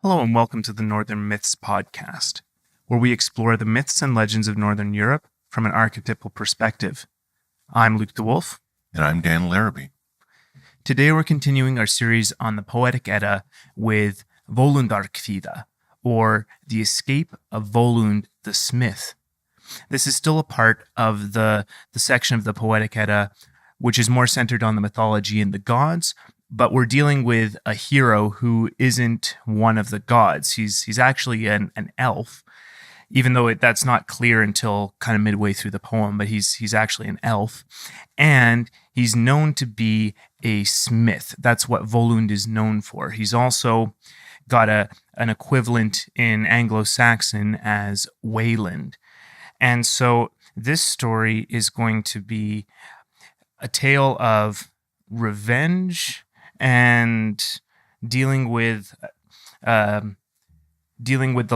Hello and welcome to the Northern Myths podcast, where we explore the myths and legends of Northern Europe from an archetypal perspective. I'm Luke the Wolf. And I'm Dan Larrabee. Today we're continuing our series on the Poetic Edda with Völundarkviða, or The Escape of Volund the Smith. This is still a part of the section of the Poetic Edda which is more centered on the mythology and the gods, but we're dealing with a hero who isn't one of the gods. He's actually an elf, even though that's not clear until kind of midway through the poem, but he's actually an elf. And he's known to be a smith. That's what Volund is known for. He's also got an equivalent in Anglo-Saxon as Wayland. And so this story is going to be a tale of revenge and dealing with the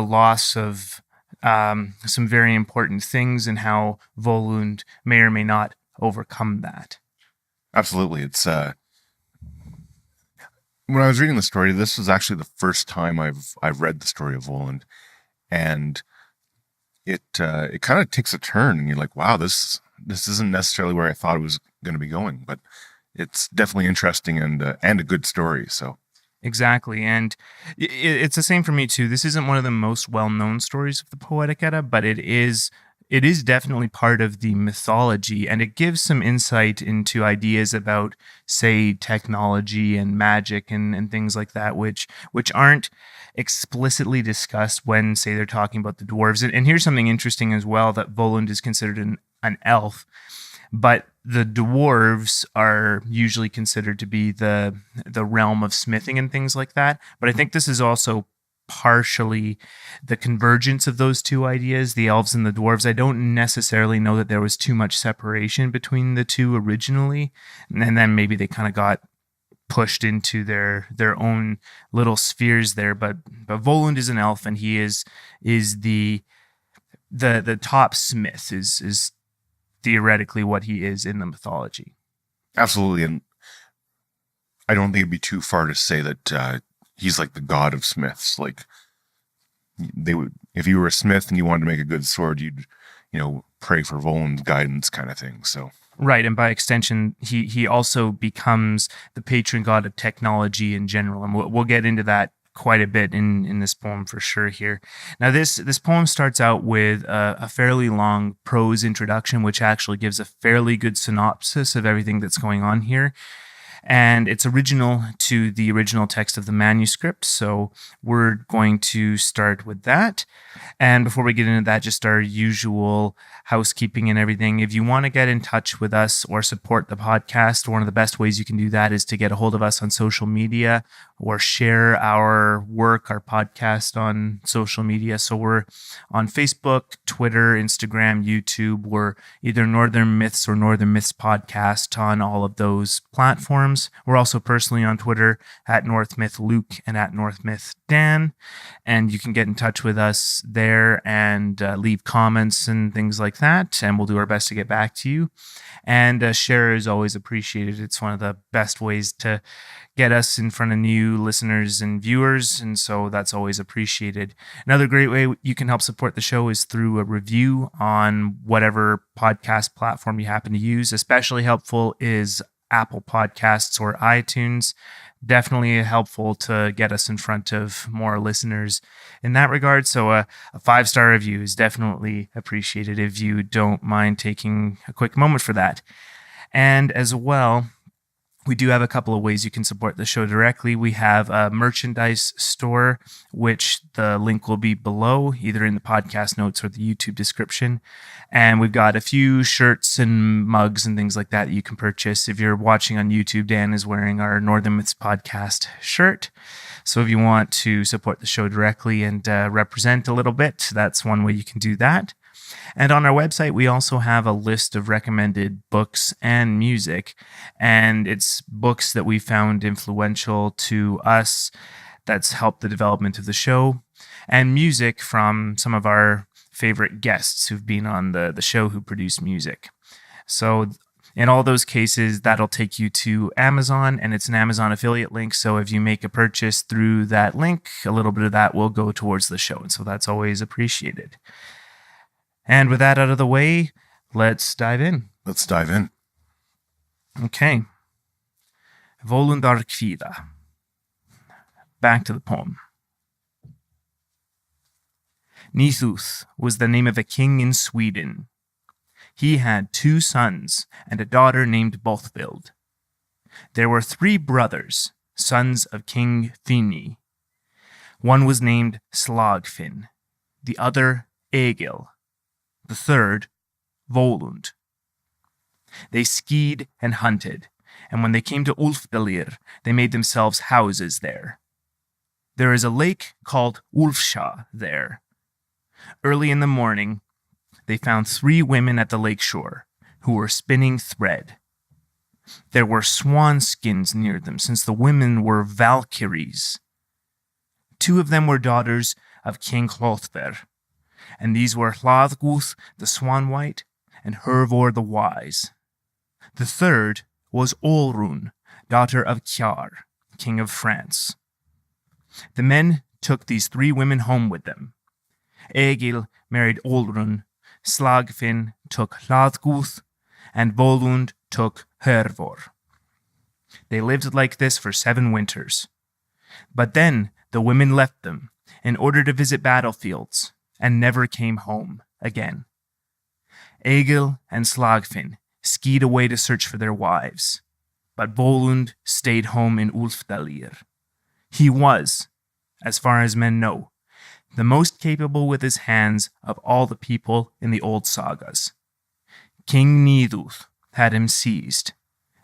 loss of some very important things and how Volund may or may not overcome that. Absolutely. It's when I was reading the story, this was actually the first time I've read the story of Volund, and it kind of takes a turn, and you're like, wow, this isn't necessarily where I thought it was going to be going, but it's definitely interesting and a good story. So exactly, and it's the same for me too. This isn't one of the most well-known stories of the Poetic Edda, but it is definitely part of the mythology, and it gives some insight into ideas about, say, technology and magic and things like that, which aren't explicitly discussed when, say, they're talking about the dwarves. And here's something interesting as well, that Volund is considered an elf, but the dwarves are usually considered to be the realm of smithing and things like that. But I think this is also partially the convergence of those two ideas, the elves and the dwarves. I don't necessarily know that there was too much separation between the two originally, and then maybe they kind of got pushed into their own little spheres there. But Volund is an elf, and he is the top smith, is theoretically what he is in the mythology. Absolutely. And I don't think it'd be too far to say that he's like the god of smiths. Like, they would, if you were a smith and you wanted to make a good sword, you'd, pray for Volund's guidance, kind of thing. So right, and by extension, he also becomes the patron god of technology in general, and we'll get into that quite a bit in this poem for sure here. Now, this poem starts out with a fairly long prose introduction, which actually gives a fairly good synopsis of everything that's going on here. And it's original to the original text of the manuscript, so we're going to start with that. And before we get into that, just our usual housekeeping and everything. If you want to get in touch with us or support the podcast, one of the best ways you can do that is to get a hold of us on social media or share our work, our podcast on social media. So we're on Facebook, Twitter, Instagram, YouTube. We're either Northern Myths or Northern Myths Podcast on all of those platforms. We're also personally on Twitter at NorthMythLuke and at NorthMythDan. And you can get in touch with us there and leave comments and things like that. And we'll do our best to get back to you. And share is always appreciated. It's one of the best ways to get us in front of new listeners and viewers, and so that's always appreciated. Another great way you can help support the show is through a review on whatever podcast platform you happen to use. Especially helpful is Apple Podcasts or iTunes. Definitely helpful to get us in front of more listeners in that regard. So a 5-star review is definitely appreciated if you don't mind taking a quick moment for that. And as well, we do have a couple of ways you can support the show directly. We have a merchandise store, which the link will be below, either in the podcast notes or the YouTube description. And we've got a few shirts and mugs and things like that you can purchase. If you're watching on YouTube, Dan is wearing our Northern Myths Podcast shirt. So if you want to support the show directly and represent a little bit, that's one way you can do that. And on our website, we also have a list of recommended books and music. And it's books that we found influential to us that's helped the development of the show, and music from some of our favorite guests who've been on the show who produce music. So In all those cases, that'll take you to Amazon, and it's an Amazon affiliate link. So if you make a purchase through that link, a little bit of that will go towards the show. And so that's always appreciated. And with that out of the way, let's dive in. Let's dive in. Okay. Völundarkviða. Back to the poem. Nithuth was the name of a king in Sweden. He had 2 sons and a daughter named Bothvild. There were 3 brothers, sons of King Fini. One was named Slagfin, the other Egil, the third Volund. They skied and hunted, and when they came to Ulfdalir, they made themselves houses there. There is a lake called Ulfsha there. Early in the morning, they found 3 women at the lake shore who were spinning thread. There were swan skins near them, since the women were Valkyries. 2 of them were daughters of King Hrothver, and these were Hlaðguth the Swan-White and Hervor the Wise. The third was Olrun, daughter of Kjar, king of France. The men took these 3 women home with them. Egil married Olrun, Slagfin took Hlaðguth, and Volund took Hervor. They lived like this for 7 winters. But then the women left them in order to visit battlefields and never came home again. Egil and Slagfin skied away to search for their wives, but Volund stayed home in Ulfdalir. He was, as far as men know, the most capable with his hands of all the people in the old sagas. King Nithuth had him seized,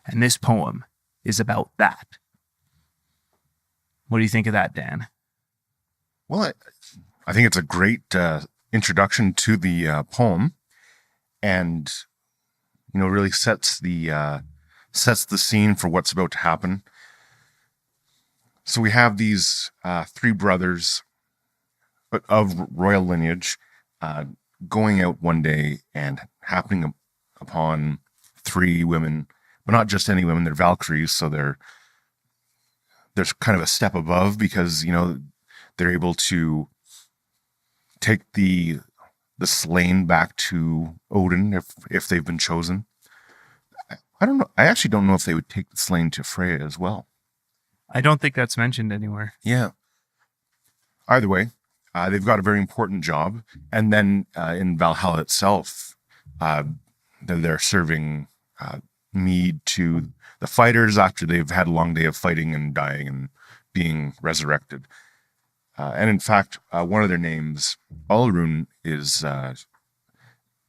and this poem is about that. What do you think of that, Dan? Well, I think it's a great introduction to the poem, and really sets the scene for what's about to happen. So we have these 3 brothers of royal lineage going out one day and happening upon 3 women, but not just any women. They're Valkyries, so there's kind of a step above, because they're able to take the slain back to Odin if they've been chosen. I don't know. I actually don't know if they would take the slain to Freya as well. I don't think that's mentioned anywhere. Yeah. Either way, they've got a very important job. And then in Valhalla itself, they're serving mead to the fighters after they've had a long day of fighting and dying and being resurrected. And in fact, one of their names, Olrun, is the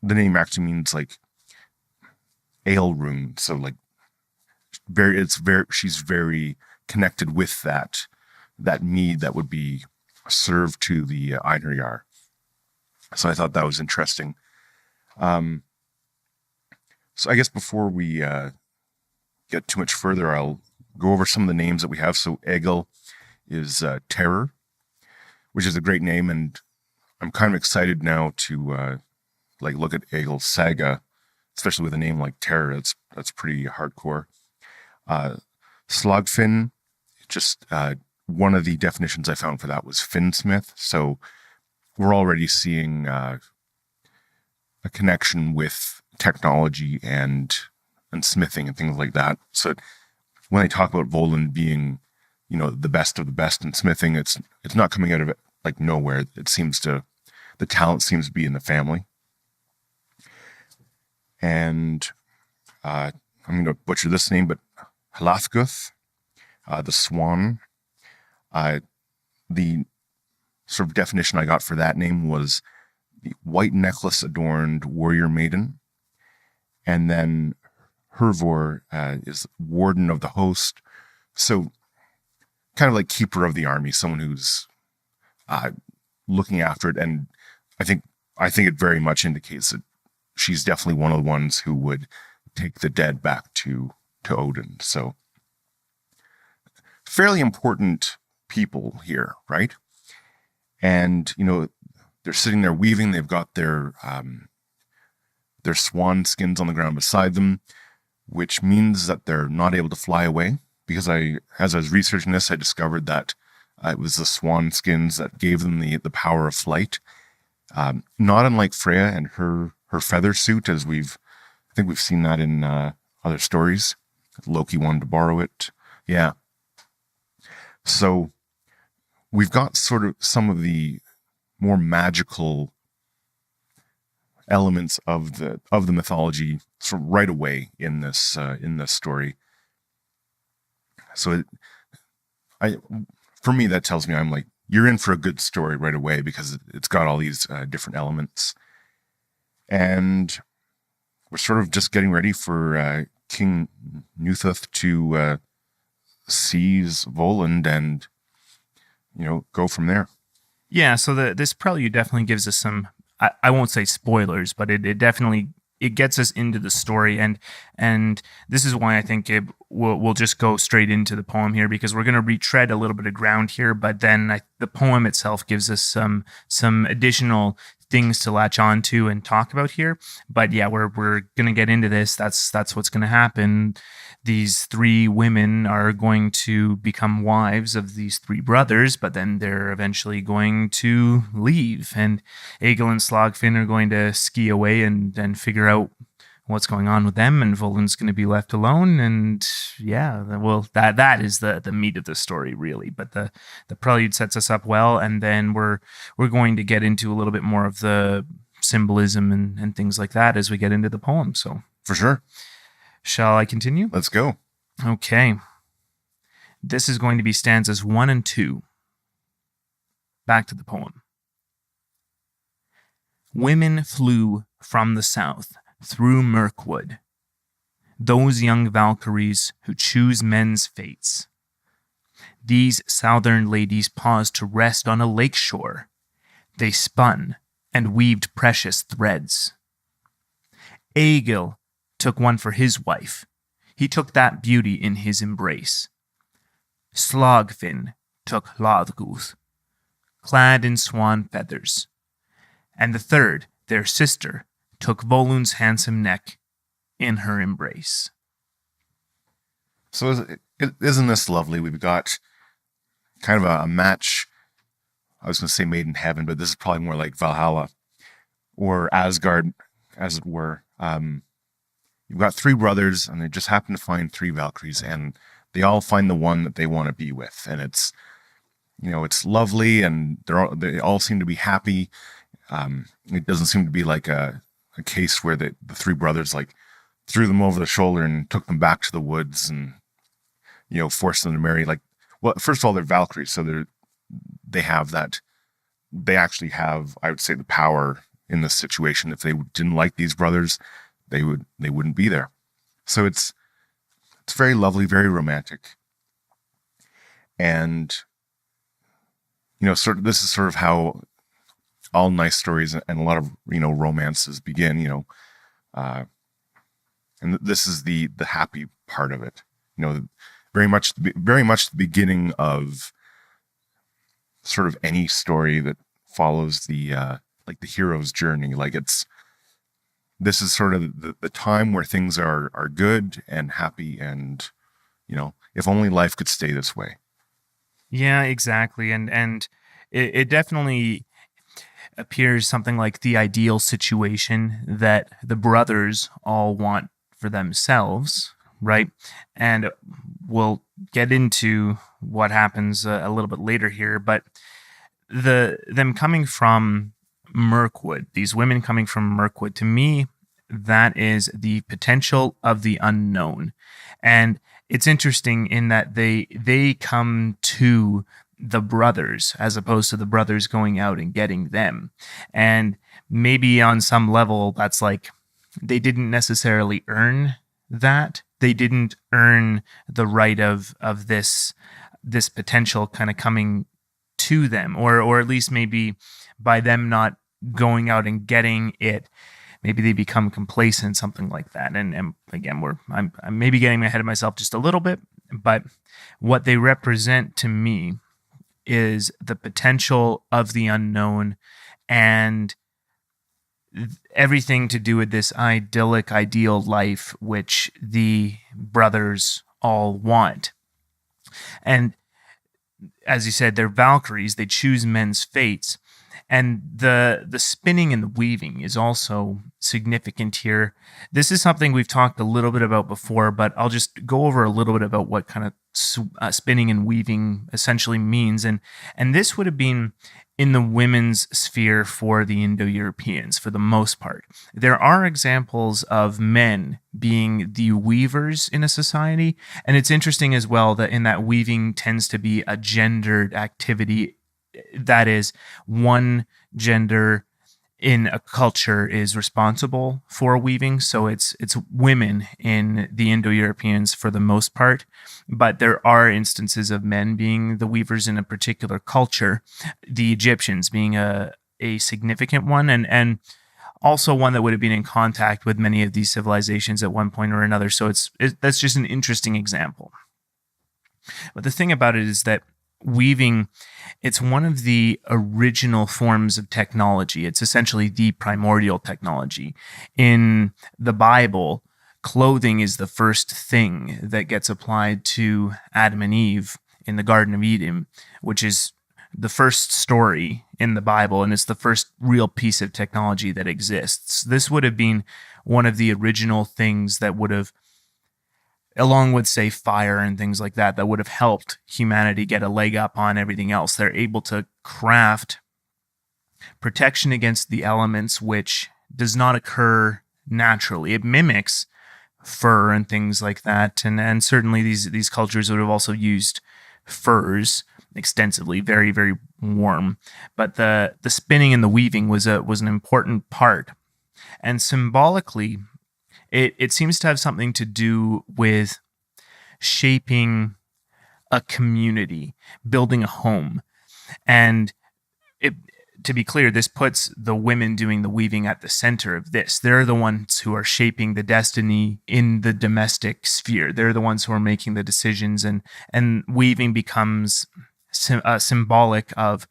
name actually means like ale rune. So like she's very connected with that mead that would be served to the Einherjar. So I thought that was interesting. So I guess before we get too much further, I'll go over some of the names that we have. So Egil is terror, which is a great name, and I'm kind of excited now to look at Egil's saga, especially with a name like terror. That's pretty hardcore. Slagfin, just one of the definitions I found for that was finsmith. So we're already seeing a connection with technology and smithing and things like that. So when I talk about Volund being, the best of the best in smithing, it's not coming out of it like nowhere. The talent seems to be in the family. And I'm going to butcher this name, but Hlaðguth, the swan. The sort of definition I got for that name was the white necklace adorned warrior maiden. And then Hervor is warden of the host. So kind of like keeper of the army, someone who's looking after it. And I think it very much indicates that she's definitely one of the ones who would take the dead back to Odin. So fairly important people here, right? And, they're sitting there weaving. They've got their swan skins on the ground beside them. which means that they're not able to fly away. Because as I was researching this, I discovered that it was the swan skins that gave them the power of flight. Not unlike Freya and her feather suit, I think we've seen that in other stories. Loki wanted to borrow it. Yeah. So we've got sort of some of the more magical elements of the mythology sort of right away in this story. So for me, that tells me I'm like, you're in for a good story right away because it's got all these different elements. And we're sort of just getting ready for King Nithuth to seize Volund and, go from there. Yeah, so this prelude definitely gives us some, I won't say spoilers, but it definitely, it gets us into the story, and this is why I think we'll just go straight into the poem here, because we're going to retread a little bit of ground here, but then the poem itself gives us some additional things to latch on to and talk about here. But yeah, we're going to get into this. That's what's going to happen. These three women are going to become wives of these three brothers, but then they're eventually going to leave, and Egil and Slagfinn are going to ski away and then figure out what's going on with them, and Volund's going to be left alone. And yeah, well, that is the meat of the story, really. But the prelude sets us up well, and then we're going to get into a little bit more of the symbolism and things like that as we get into the poem. So for sure. Shall I continue? Let's go. Okay. This is going to be stanzas 1 and 2. Back to the poem. Women flew from the south through Mirkwood, those young Valkyries who choose men's fates. These southern ladies paused to rest on a lake shore. They spun and weaved precious threads. Egil took one for his wife. He took that beauty in his embrace. Slagfinn took Hladguth, clad in swan feathers. And the third, their sister, took Volund's handsome neck in her embrace. So isn't this lovely? We've got kind of a match. I was going to say made in heaven, but this is probably more like Valhalla or Asgard, as it were. You've got three brothers, and they just happen to find three Valkyries, and they all find the one that they want to be with. And it's, it's lovely, and they all seem to be happy. It doesn't seem to be like a case where the three brothers like threw them over the shoulder and took them back to the woods and, forced them to marry. Like, well, first of all, they're Valkyries, so they have that. They actually have, I would say, the power in this situation. If they didn't like these brothers, they wouldn't be there. So it's very lovely, very romantic. And, this is sort of how all nice stories and a lot of, romances begin, and this is the happy part of it, very much the beginning of sort of any story that follows the hero's journey. Like this is sort of the time where things are good and happy, and if only life could stay this way. Yeah, exactly. And it definitely appears something like the ideal situation that the brothers all want for themselves, right? And we'll get into what happens a little bit later here, but them coming from Mirkwood, these women coming from Mirkwood, to me, that is the potential of the unknown. And it's interesting in that they come to the brothers as opposed to the brothers going out and getting them. And maybe on some level, that's like they didn't necessarily earn that. They didn't earn the right of this potential kind of coming to them, or at least maybe by them not going out and getting it, maybe they become complacent, something like that. And again, I'm maybe getting ahead of myself just a little bit, but what they represent to me is the potential of the unknown and everything to do with this idyllic, ideal life, which the brothers all want. And as you said, they're Valkyries. They choose men's fates. And the spinning and the weaving is also significant here. This is something we've talked a little bit about before, but I'll just go over a little bit about what kind of spinning and weaving essentially means. And this would have been in the women's sphere for the Indo-Europeans for the most part. There are examples of men being the weavers in a society. And it's interesting as well that in that weaving tends to be a gendered activity. That is, one gender in a culture is responsible for weaving. So it's women in the Indo-Europeans for the most part, but there are instances of men being the weavers in a particular culture, the Egyptians being a significant one, and also one that would have been in contact with many of these civilizations at one point or another. So that's just an interesting example. But the thing about it is that weaving, it's one of the original forms of technology. It's essentially the primordial technology. In the Bible, clothing is the first thing that gets applied to Adam and Eve in the Garden of Eden, which is the first story in the Bible, and it's the first real piece of technology that exists. This would have been one of the original things that would have, along with, say, fire and things like that, that would have helped humanity get a leg up on everything else. They're able to craft protection against the elements, which does not occur naturally. It mimics fur and things like that, and certainly these cultures would have also used furs extensively, very, very warm. But the spinning and the weaving was an important part, and symbolically, it seems to have something to do with shaping a community, building a home. And to be clear, this puts the women doing the weaving at the center of this. They're the ones who are shaping the destiny in the domestic sphere. They're the ones who are making the decisions, and weaving becomes symbolic of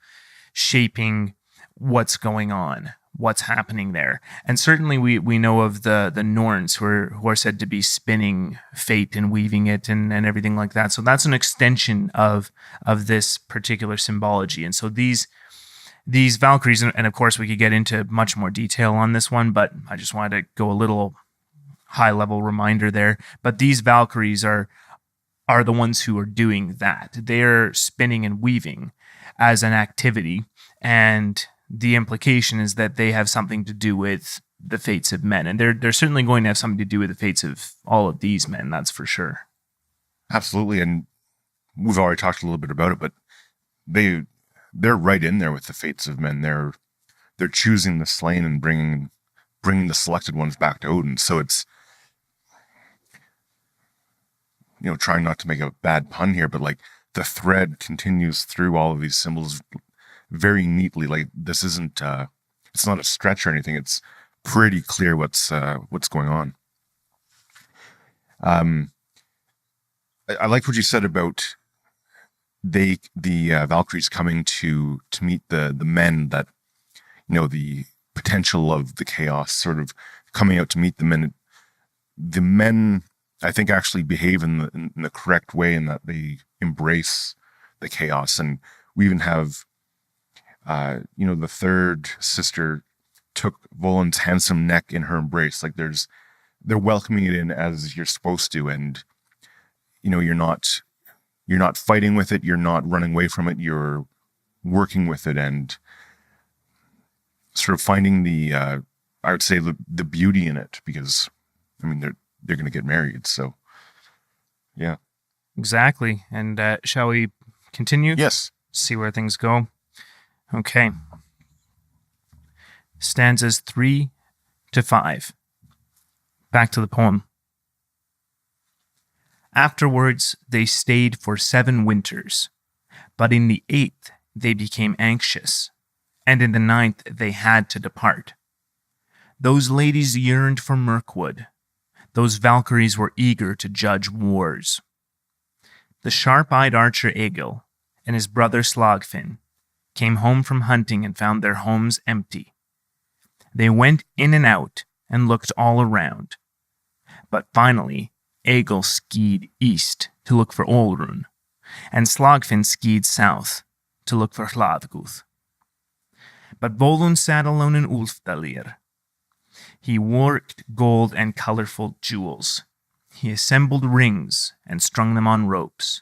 shaping what's going on, what's happening there. And certainly we know of the Norns who are said to be spinning fate and weaving it and everything like that. So that's an extension of this particular symbology. And so these Valkyries, and of course we could get into much more detail on this one, but I just wanted to go a little high level reminder there. But these Valkyries are the ones who are doing that. They're spinning and weaving as an activity, and the implication is that they have something to do with the fates of men. And they're certainly going to have something to do with the fates of all of these men, that's for sure. Absolutely. And we've already talked a little bit about it, but they're right in there with the fates of men. They're choosing the slain and bringing the selected ones back to Odin. So it's, trying not to make a bad pun here, but like the thread continues through all of these symbols very neatly. Like this isn't it's not a stretch or anything. It's pretty clear what's going on. I liked what you said about the Valkyries coming to meet the men that, the potential of the chaos sort of coming out to meet them. And the men, I think, actually behave in the correct way in that they embrace the chaos. And we even have, the third sister took Volund's handsome neck in her embrace. Like they're welcoming it in as you're supposed to. And, you're not fighting with it. You're not running away from it. You're working with it and sort of finding I would say the beauty in it, because they're going to get married. So yeah. Exactly. And shall we continue? Yes. See where things go. Okay. Stanzas 3 to 5. Back to the poem. Afterwards, they stayed for 7 winters, but in the 8th they became anxious, and in the 9th they had to depart. Those ladies yearned for Mirkwood. Those Valkyries were eager to judge wars. The sharp-eyed archer Egil and his brother Slagfinn came home from hunting and found their homes empty. They went in and out and looked all around. But finally, Egil skied east to look for Olrun, and Slagfinn skied south to look for Hlaðguð. But Volund sat alone in Ulfdalir. He worked gold and colorful jewels. He assembled rings and strung them on ropes.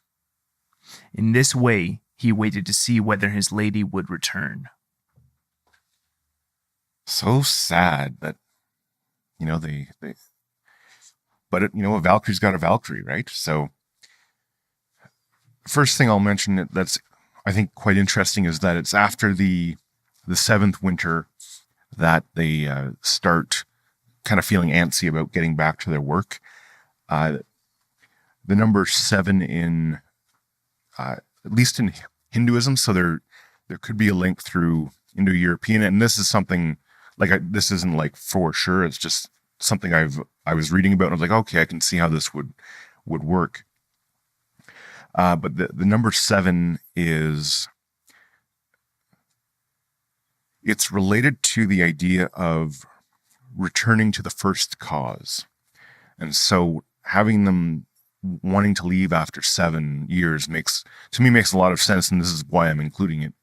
In this way, he waited to see whether his lady would return. So sad that, but a Valkyrie's got a Valkyrie, right? So first thing I'll mention that's, I think, quite interesting is that it's after the seventh winter that they start kind of feeling antsy about getting back to their work. The number 7 in, at least in Hinduism, so there could be a link through Indo-European, and this is something this isn't like for sure. It's just something I was reading about, and I was like, okay, I can see how this would work. But the number 7 is, it's related to the idea of returning to the first cause. And so having them wanting to leave after 7 years makes a lot of sense. And this is why I'm including it,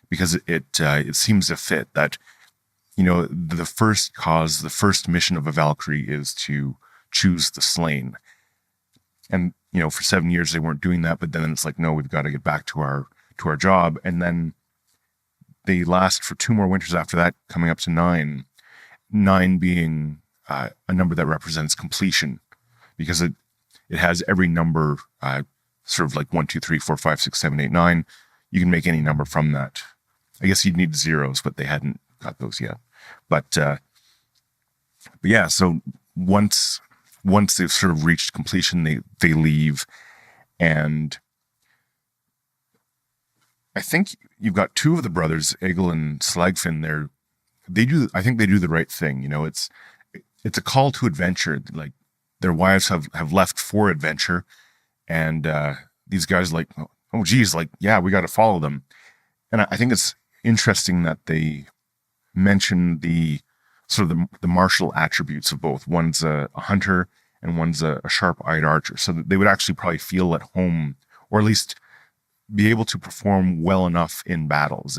because it seems to fit that, the first cause, the first mission of a Valkyrie is to choose the slain. And, for 7 years they weren't doing that, but then it's like, no, we've got to get back to our job. And then they last for 2 more winters after that, coming up to 9. 9 being a number that represents completion, because it has every number, sort of like 1, 2, 3, 4, 5, 6, 7, 8, 9. You can make any number from that. I guess you'd need zeros, but they hadn't got those yet. But yeah, so once they've sort of reached completion, they leave. And I think you've got 2 of the brothers, Egil and Slagfinn. I think they do the right thing. It's a call to adventure. Like, their wives have left for adventure, and these guys like, oh geez, like, yeah, we got to follow them. And I think it's interesting that they mention the sort of the martial attributes of both. One's a hunter and one's a sharp-eyed archer, so that they would actually probably feel at home, or at least be able to perform well enough in battles.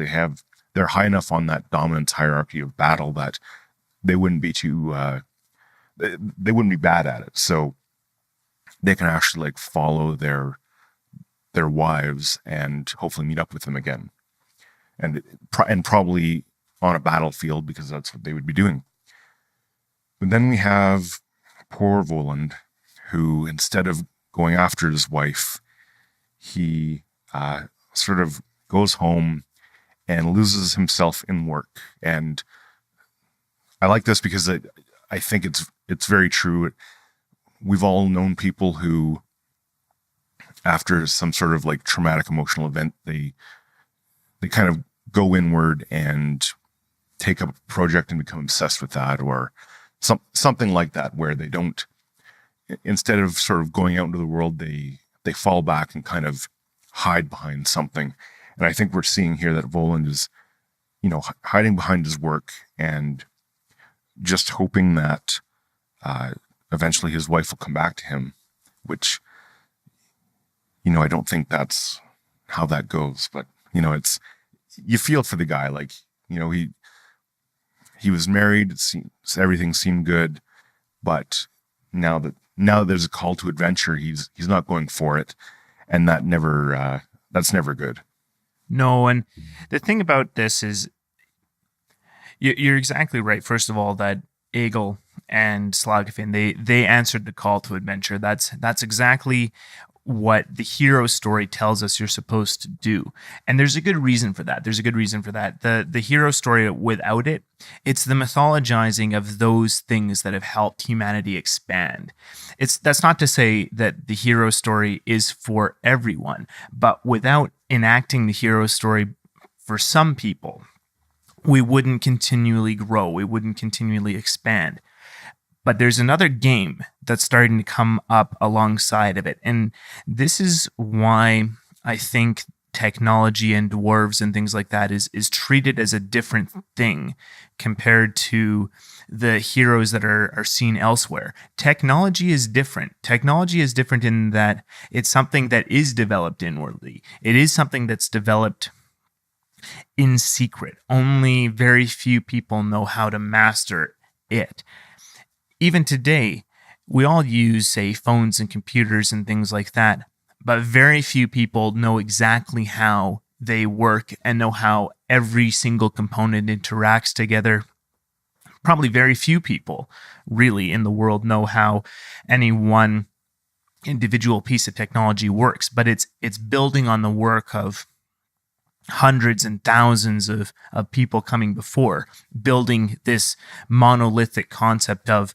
They're high enough on that dominance hierarchy of battle that they wouldn't be they wouldn't be bad at it. So they can actually like follow their wives and hopefully meet up with them again, and probably on a battlefield, because that's what they would be doing. But then we have poor Volund, who, instead of going after his wife, he sort of goes home and loses himself in work. And I like this because I think it's very true. We've all known people who, after some sort of like traumatic emotional event, they kind of go inward and take up a project and become obsessed with that, or something like that, where they don't, instead of sort of going out into the world, they fall back and kind of hide behind something. And I think we're seeing here that Volund is, hiding behind his work and just hoping that eventually his wife will come back to him, which, I don't think that's how that goes. But, you feel for the guy. Like, he was married, everything seemed good, but now that there's a call to adventure, he's not going for it. And that's never good. No, and the thing about this is, you're exactly right. First of all, that Egil and Slagfinn, they answered the call to adventure. That's exactly what the hero story tells us you're supposed to do. And there's a good reason for that. The hero story, without it, it's the mythologizing of those things that have helped humanity expand. That's not to say that the hero story is for everyone, but without enacting the hero story for some people, we wouldn't continually grow. We wouldn't continually expand. But there's another game that's starting to come up alongside of it. And this is why I think technology and dwarves and things like that is treated as a different thing compared to the heroes that are seen elsewhere. Technology is different. Technology is different in that it's something that is developed inwardly. It is something that's developed in secret. Only very few people know how to master it. Even today, we all use, say, phones and computers and things like that, but very few people know exactly how they work and know how every single component interacts together. Probably very few people really in the world know how any one individual piece of technology works, but it's building on the work of hundreds and thousands of people coming before, building this monolithic concept of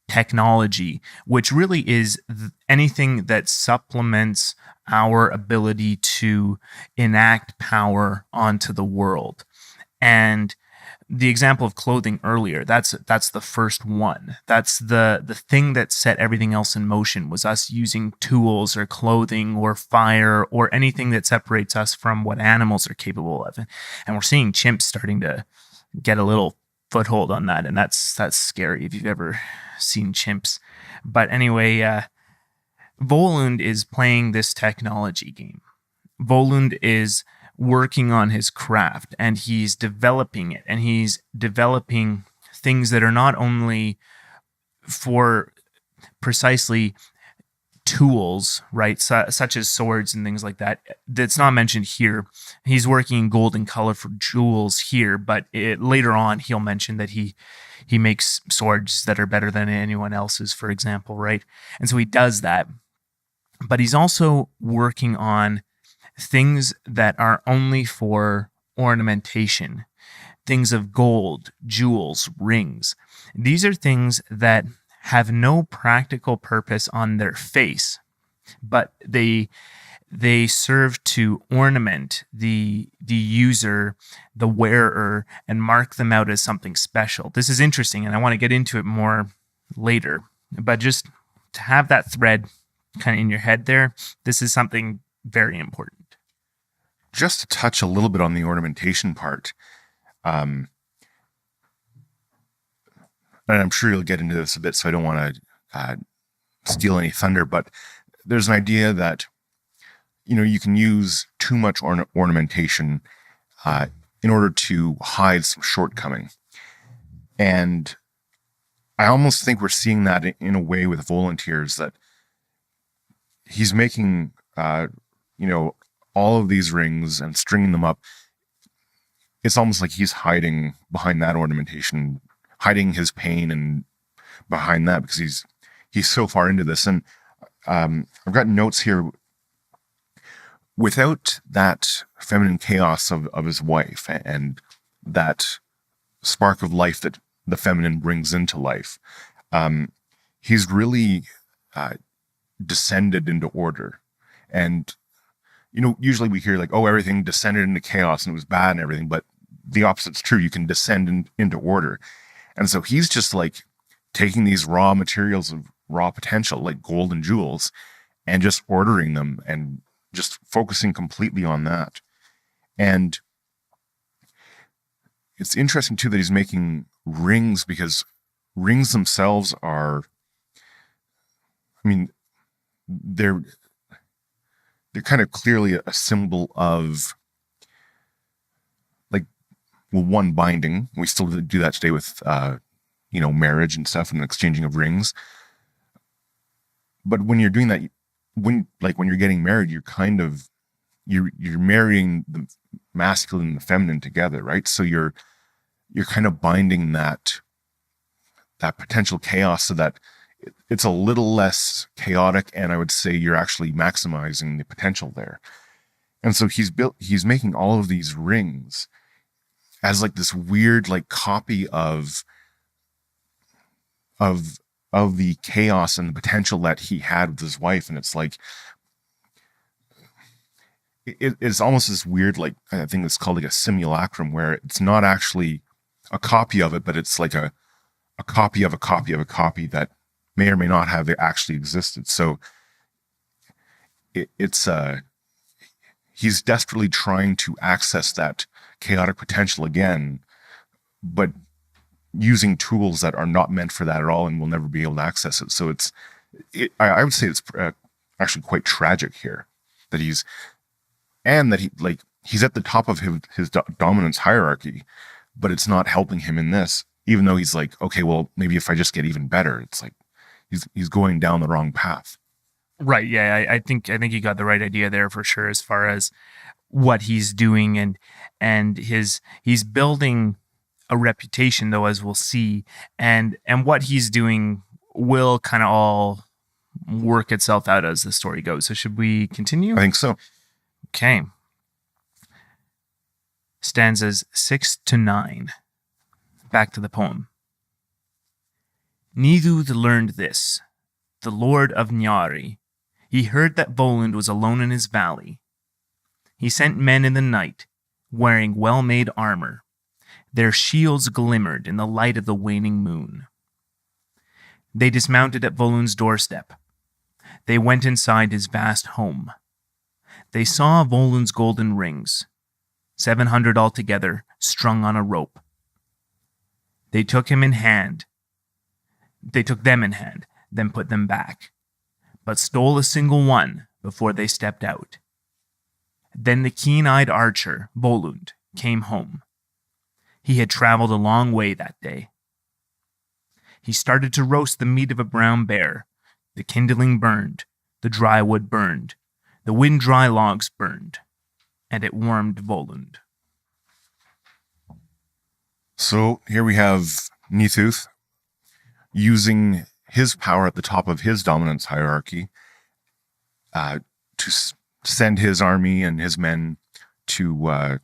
technology, which really is anything that supplements our ability to enact power onto the world. And the example of clothing earlier, that's the first one. That's the thing that set everything else in motion, was us using tools or clothing or fire or anything that separates us from what animals are capable of. And we're seeing chimps starting to get a little foothold on that, and that's scary if you've ever seen chimps. But anyway, Volund is playing this technology game. Volund is working on his craft, and he's developing it, and he's developing things that are not only for precisely tools, right, such as swords and things like that. That's not mentioned here. He's working in gold and colorful jewels here, but later on he'll mention that he makes swords that are better than anyone else's, for example, right? And so he does that, but he's also working on things that are only for ornamentation, things of gold, jewels, rings. These are things that have no practical purpose on their face, but they serve to ornament the user, the wearer, and mark them out as something special. This is interesting, and I want to get into it more later, but just to have that thread kind of in your head there, this is something very important. Just to touch a little bit on the ornamentation part, and I'm sure you'll get into this a bit, so I don't want to steal any thunder, but there's an idea that, you can use too much ornamentation in order to hide some shortcoming. And I almost think we're seeing that in a way with volunteers, that he's making, all of these rings and stringing them up. It's almost like he's hiding behind that ornamentation, hiding his pain and behind that, because he's so far into this. And I've got notes here. Without that feminine chaos of his wife and that spark of life that the feminine brings into life, he's really descended into order. And usually we hear like, oh, everything descended into chaos and it was bad and everything, but the opposite's true. You can descend into order. And so he's just like taking these raw materials of raw potential, like gold and jewels, and just ordering them and just focusing completely on that. And it's interesting too that he's making rings, because rings themselves are, they're kind of clearly a symbol of, like, well, one, binding. We still do that today with, marriage and stuff and exchanging of rings. But when you're doing that, when you're getting married, you're kind of, you're marrying the masculine and the feminine together, right? So you're kind of binding that potential chaos so that it's a little less chaotic, and I would say you're actually maximizing the potential there. And so he's making all of these rings as like this weird like copy of the chaos and the potential that he had with his wife. And it's like, it's almost this weird, like, I think it's called like a simulacrum, where it's not actually a copy of it, but it's like a copy of a copy of a copy that may or may not have actually existed. So he's desperately trying to access that chaotic potential again, but using tools that are not meant for that at all and will never be able to access it. So I would say it's actually quite tragic here that he's at the top of his dominance hierarchy, but it's not helping him in this, even though he's like, okay, well, maybe if I just get even better. It's like he's going down the wrong path. Right. Yeah. I think you got the right idea there for sure, as far as what he's doing, and he's building a reputation, though, as we'll see, and what he's doing will kind of all work itself out as the story goes. So should we continue? I think so. Okay. Stanzas 6 to 9. Back to the poem. Nithuth learned this, the lord of Njari. He heard that Volund was alone in his valley. He sent men in the night, wearing well-made armor. Their shields glimmered in the light of the waning moon. They dismounted at Volund's doorstep. They went inside his vast home. They saw Volund's golden rings, 700 altogether, strung on a rope. They took them in hand, then put them back, but stole a single one before they stepped out. Then the keen-eyed archer, Volund, came home. He had traveled a long way that day. He started to roast the meat of a brown bear. The kindling burned, the dry wood burned, the wind-dry logs burned, and it warmed Volund. So here we have Nithuth using his power at the top of his dominance hierarchy to send his army and his men to,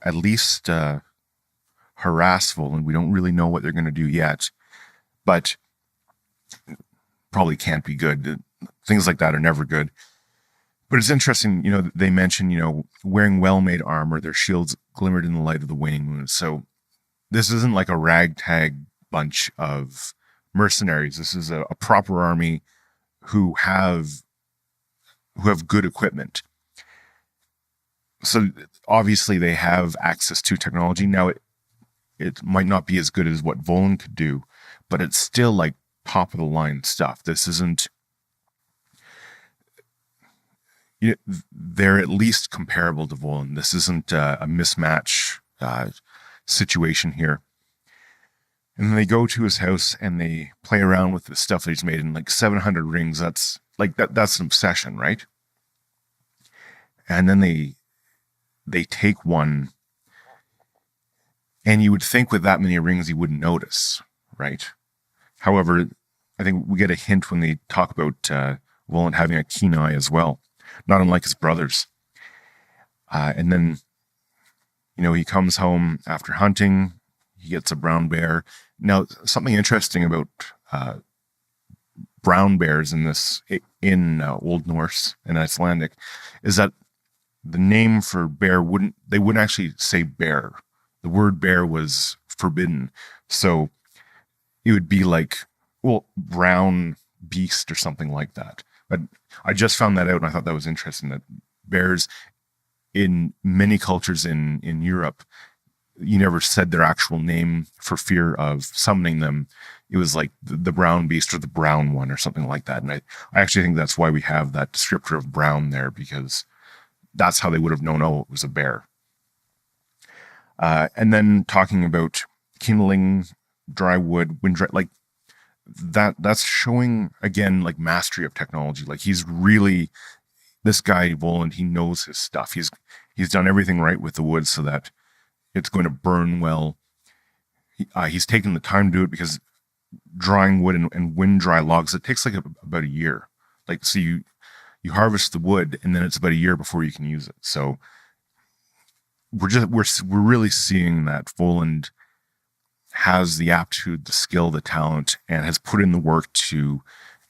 at least harass Volund. We don't really know what they're going to do yet, but probably can't be good. Things like that are never good. But it's interesting, they mention, wearing well-made armor, their shields glimmered in the light of the waning moon. So this isn't like a ragtag bunch of mercenaries. This is a proper army who have good equipment. So obviously they have access to technology. Now it might not be as good as what Volund could do, but it's still like top of the line stuff. This isn't, they're at least comparable to Volund. This isn't a mismatch situation here. And then they go to his house and they play around with the stuff that he's made in like 700 rings. That's an obsession, right? And then they take one, and you would think with that many rings he wouldn't notice, right? However, I think we get a hint when they talk about Volund having a keen eye as well, not unlike his brothers. And then, he comes home after hunting. He gets a brown bear. Now, something interesting about brown bears in Old Norse and Icelandic is that the name for bear wouldn't actually say bear. The word bear was forbidden. So it would be like, brown beast or something like that. But I just found that out, and I thought that was interesting, that bears in many cultures in Europe, you never said their actual name for fear of summoning them. It was like the brown beast or the brown one or something like that. And I actually think that's why we have that descriptor of brown there, because that's how they would have known, it was a bear. And then talking about kindling, dry wood, wind dry, like that's showing again, like mastery of technology. Like he's really, this guy Volund, he knows his stuff. He's done everything right with the wood so that it's going to burn well. He's taken the time to do it, because drying wood and wind dry logs, it takes like about a year. Like, so you harvest the wood and then it's about a year before you can use it. So we're really seeing that Volund has the aptitude, the skill, the talent, and has put in the work to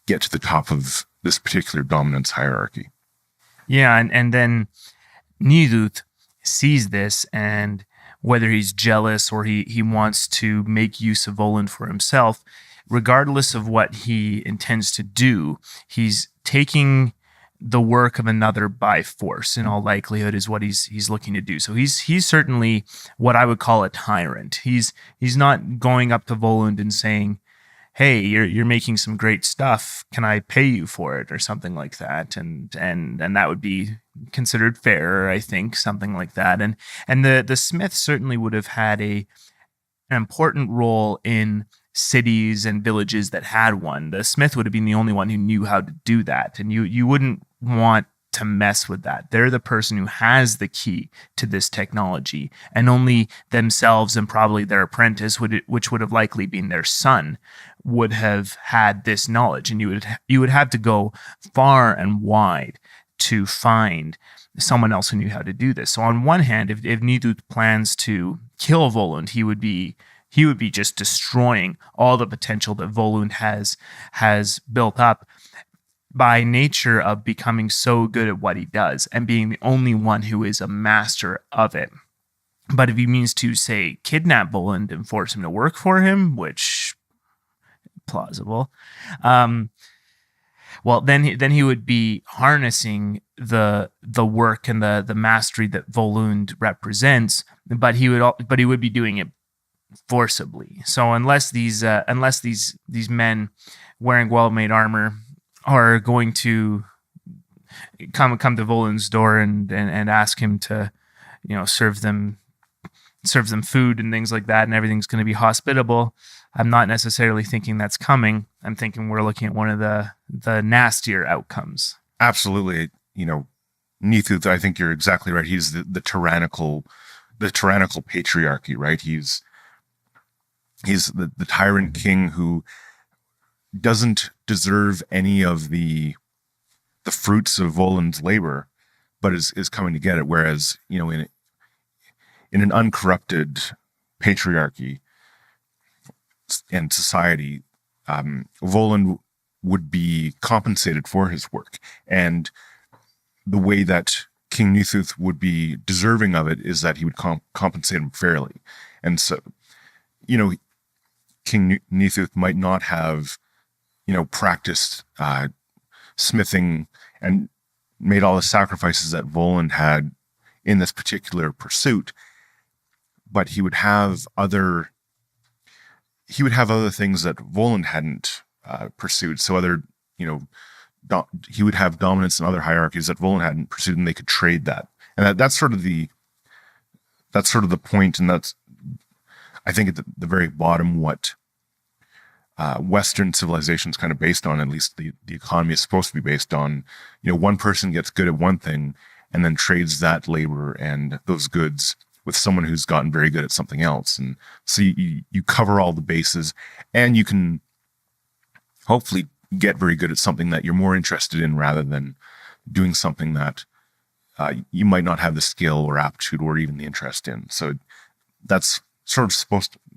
get to the top of this particular dominance hierarchy. Yeah, and then Nithuth sees this, and whether he's jealous or he wants to make use of Volund for himself, regardless of what he intends to do, he's taking the work of another by force, in all likelihood, is what he's looking to do. So he's certainly what I would call a tyrant. He's not going up to Volund and saying, "Hey, you're making some great stuff. Can I pay you for it?" or something like that. And that would be considered fair, I think, something like that. And the smith certainly would have had an important role in cities and villages that had one. The smith would have been the only one who knew how to do that. And you wouldn't want to mess with that. They're the person who has the key to this technology, and only themselves and probably their apprentice, which would have likely been their son, would have had this knowledge. And you would have to go far and wide to find someone else who knew how to do this. So on one hand, if Nithuth plans to kill Volund, he would be just destroying all the potential that Volund has built up by nature of becoming so good at what he does and being the only one who is a master of it. But if he means to, say, kidnap Volund and force him to work for him, which plausible, well, then he would be harnessing the work and the mastery that Volund represents, but he would be doing it forcibly. So unless these men wearing well-made armor are going to come to Volund's door and ask him to, serve them food and things like that, and everything's going to be hospitable, I'm not necessarily thinking that's coming. I'm thinking we're looking at one of the nastier outcomes. Absolutely. Nithuth, I think you're exactly right. He's the tyrannical patriarchy, right? He's the tyrant king who doesn't deserve any of the fruits of Volund's labor, but is coming to get it. Whereas, in an uncorrupted patriarchy and society, Volund would be compensated for his work. And the way that King Nithuth would be deserving of it is that he would compensate him fairly. And so, King Nithuth might not have, practiced smithing and made all the sacrifices that Volund had in this particular pursuit, but he would have other things that Volund hadn't pursued. So he would have dominance in other hierarchies that Volund hadn't pursued, and they could trade that. And that's sort of the point. And that's, I think, at the very bottom, what Western civilization is kind of based on. At least the economy is supposed to be based on. One person gets good at one thing and then trades that labor and those goods with someone who's gotten very good at something else. And so you cover all the bases, and you can hopefully get very good at something that you're more interested in, rather than doing something that you might not have the skill or aptitude or even the interest in. So that's sort of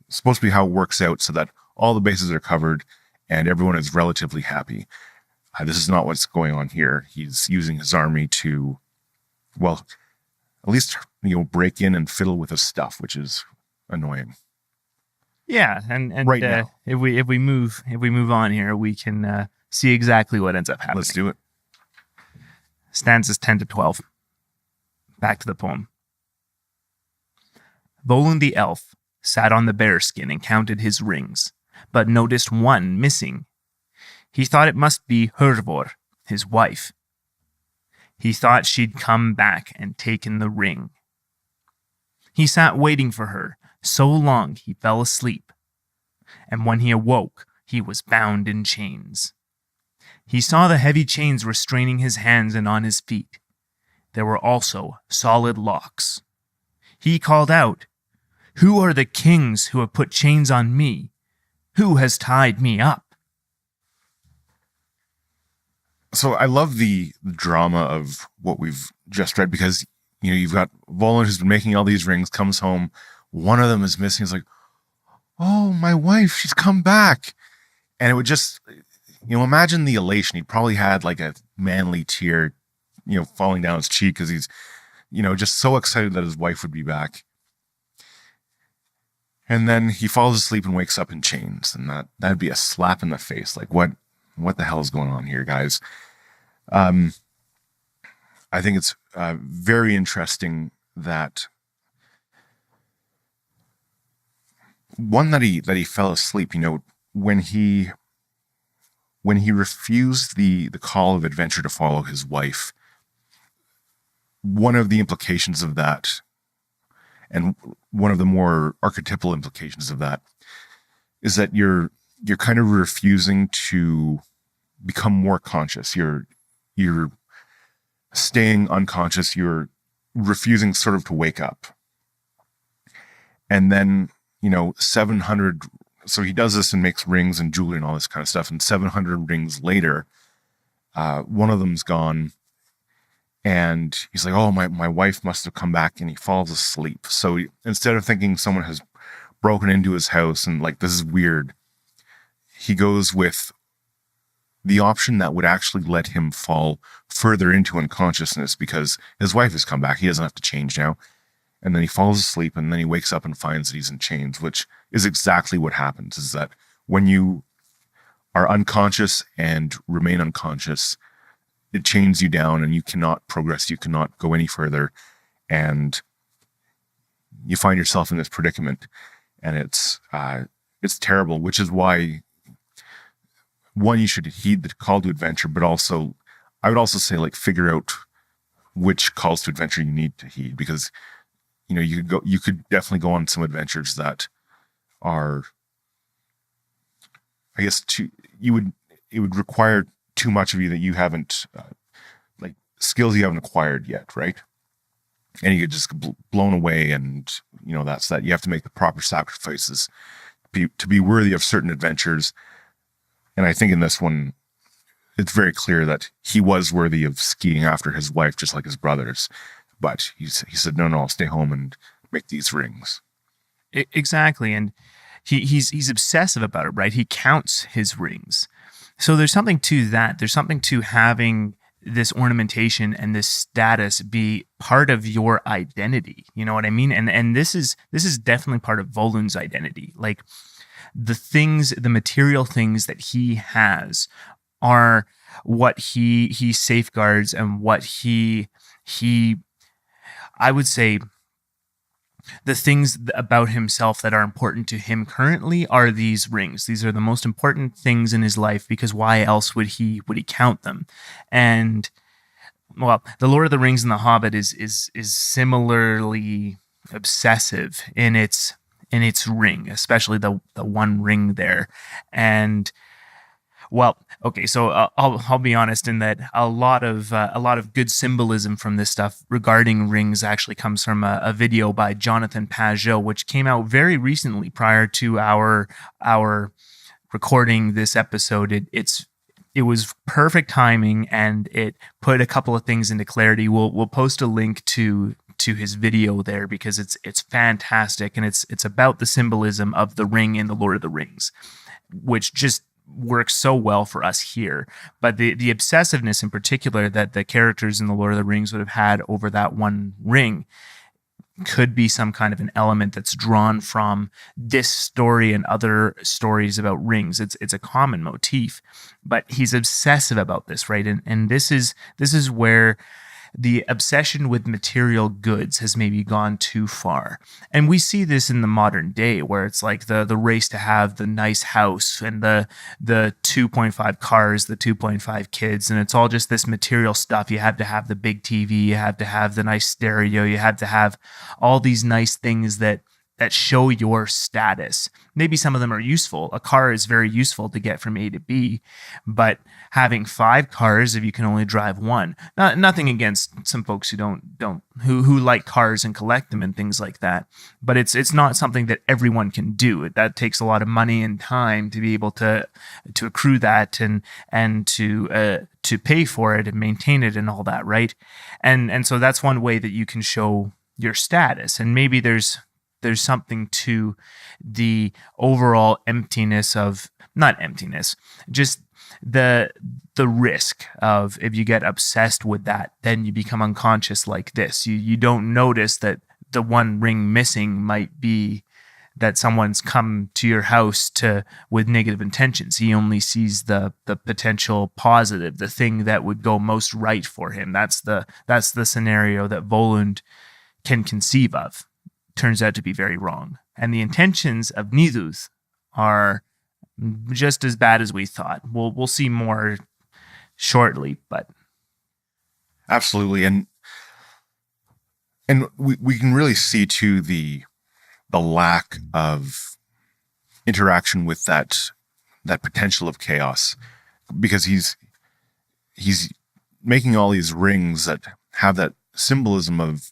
supposed to be how it works out, so that all the bases are covered and everyone is relatively happy. This is not what's going on here. He's using his army to, well, at least break in and fiddle with his stuff, which is annoying. Yeah, and right now, if we move on here, we can see exactly what ends up happening. Let's do it. Stanzas 10 to 12. Back to the poem. Volund the elf sat on the bearskin and counted his rings, but noticed one missing. He thought it must be Hervor, his wife. He thought she'd come back and taken the ring. He sat waiting for her so long he fell asleep, and when he awoke, he was bound in chains. He saw the heavy chains restraining his hands and on his feet. There were also solid locks. He called out, "Who are the kings who have put chains on me? Who has tied me up?" So I love the drama of what we've just read, because you've got Volund, who's been making all these rings, comes home, one of them is missing. He's like, "Oh, my wife, she's come back." And it would just, imagine the elation. He probably had like a manly tear, falling down his cheek, because he's, just so excited that his wife would be back. And then he falls asleep and wakes up in chains, and that'd be a slap in the face. Like, what the hell is going on here, guys? I think it's very interesting that he fell asleep. When he refused the call of adventure to follow his wife, one of the implications of that, and one of the more archetypal implications of that, is that you're kind of refusing to become more conscious. You're staying unconscious. You're refusing sort of to wake up. And then, 700. So he does this and makes rings and jewelry and all this kind of stuff. And 700 rings later, one of them's gone. And he's like, oh, my wife must have come back, and he falls asleep. So instead of thinking someone has broken into his house and like, this is weird, he goes with the option that would actually let him fall further into unconsciousness because his wife has come back. He doesn't have to change now. And then he falls asleep, and then he wakes up and finds that he's in chains, which is exactly what happens, is that when you are unconscious and remain unconscious, it chains you down and you cannot progress. You cannot go any further. And you find yourself in this predicament, and it's terrible, which is why, one, you should heed the call to adventure, but also, I would also say, like, figure out which calls to adventure you need to heed, because, you could definitely go on some adventures that are, I guess, it would require too much of you that you haven't, like skills you haven't acquired yet, right? And you get just blown away, and that's that. You have to make the proper sacrifices to be worthy of certain adventures. And I think in this one, it's very clear that he was worthy of skiing after his wife, just like his brothers. But he said, no, I'll stay home and make these rings. Exactly. And he's obsessive about it, right? He counts his rings. So there's something to that. There's something to having this ornamentation and this status be part of your identity. You know what I mean? And this is definitely part of Volund's identity. Like, the material things that he has are what he safeguards, and what he I would say the things about himself that are important to him currently are these rings. These are the most important things in his life, because why else would he count them? And well, The Lord of the Rings and The Hobbit is similarly obsessive in its ring, especially the one ring there. And well, okay, so I'll be honest in that a lot of good symbolism from this stuff regarding rings actually comes from a video by Jonathan Pajot, which came out very recently prior to our recording this episode. It was perfect timing, and it put a couple of things into clarity. We'll post a link to his video there, because it's fantastic, and it's about the symbolism of the ring in The Lord of the Rings, which just works so well for us here. But the obsessiveness in particular that the characters in The Lord of the Rings would have had over that one ring could be some kind of an element that's drawn from this story and other stories about rings. It's a common motif, but he's obsessive about this, right? And this is where the obsession with material goods has maybe gone too far. And we see this in the modern day, where it's like the race to have the nice house and the 2.5 cars, the 2.5 kids, and it's all just this material stuff. You have to have the big TV, you have to have the nice stereo, you have to have all these nice things that show your status. Maybe some of them are useful. A car is very useful to get from A to B, but having 5 cars if you can only drive one. Nothing against some folks who like cars and collect them and things like that, but it's not something that everyone can do. That takes a lot of money and time to be able to accrue that and to pay for it and maintain it and all that, right? And so that's one way that you can show your status. And maybe there's something to the overall emptiness of, not emptiness, just the risk of, if you get obsessed with that, then you become unconscious like this. You don't notice that the one ring missing might be that someone's come to your house with negative intentions. He only sees the potential positive, the thing that would go most right for him. That's the scenario that Volund can conceive of. Turns out to be very wrong. And the intentions of Nithuth are just as bad as we thought. We'll see more shortly, but absolutely. And we can really see too the lack of interaction with that potential of chaos, because he's making all these rings that have that symbolism of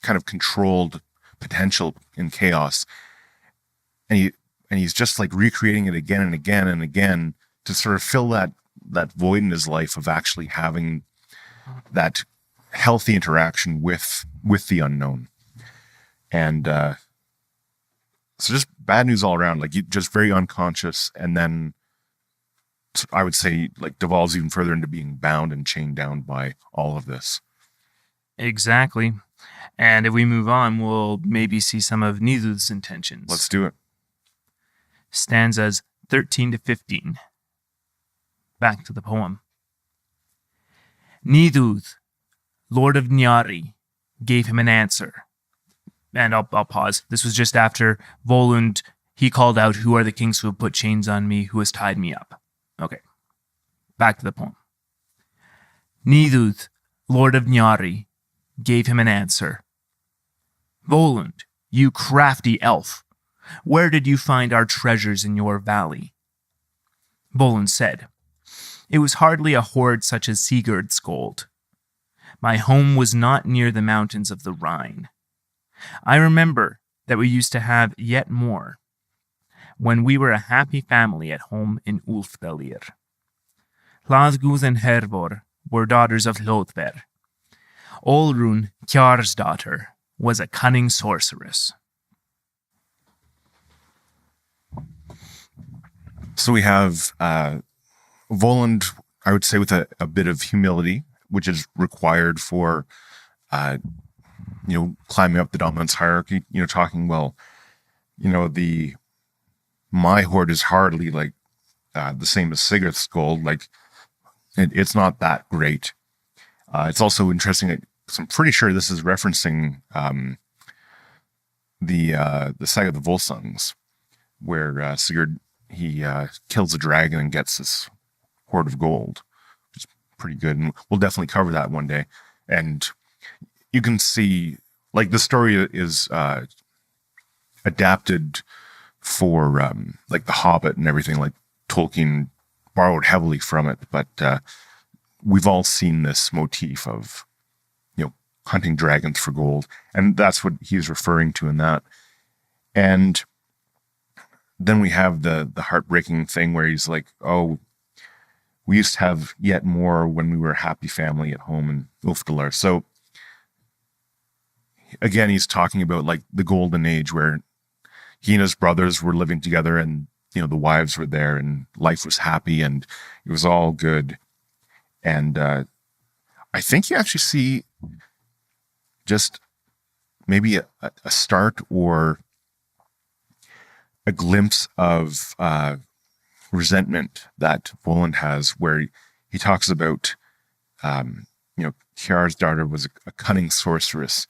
kind of controlled potential in chaos, and he's just like recreating it again and again and again to sort of fill that void in his life of actually having that healthy interaction with the unknown. And so just bad news all around, like just very unconscious, and then I would say like devolves even further into being bound and chained down by all of this. Exactly. And if we move on, we'll maybe see some of Nithuth's intentions. Let's do it. Stanzas 13 to 15. Back to the poem. Nithuth, Lord of Nyari, gave him an answer. And I'll pause. This was just after Volund, he called out, "Who are the kings who have put chains on me, who has tied me up?" Okay. Back to the poem. Nithuth, Lord of Nyari, gave him an answer. "Volund, you crafty elf, where did you find our treasures in your valley?" Volund said, "It was hardly a hoard such as Sigurd's gold. My home was not near the mountains of the Rhine. I remember that we used to have yet more when we were a happy family at home in Ulfdalir. Hlaðguð and Hervor were daughters of Hlodver. Olrun, Kjar's daughter, was a cunning sorceress." So we have Volund, I would say, with a bit of humility, which is required for climbing up the dominance hierarchy, talking, well, my hoard is hardly like the same as Sigurd's gold. Like it's not that great. It's also interesting that, 'cause I'm pretty sure this is referencing the saga of the Volsungs, where Sigurd, he kills a dragon and gets this hoard of gold, which is pretty good. And we'll definitely cover that one day. And you can see, like, the story is adapted for like The Hobbit and everything. Like Tolkien borrowed heavily from it, but we've all seen this motif of hunting dragons for gold, and that's what he's referring to in that. And then we have the heartbreaking thing where he's like, "Oh, we used to have yet more when we were a happy family at home in Ulfdalir." So again, he's talking about like the golden age where he and his brothers were living together, and the wives were there, and life was happy, and it was all good. And I think you actually see just maybe a start or a glimpse of resentment that Volund has, where he talks about, Kjar's daughter was a cunning sorceress.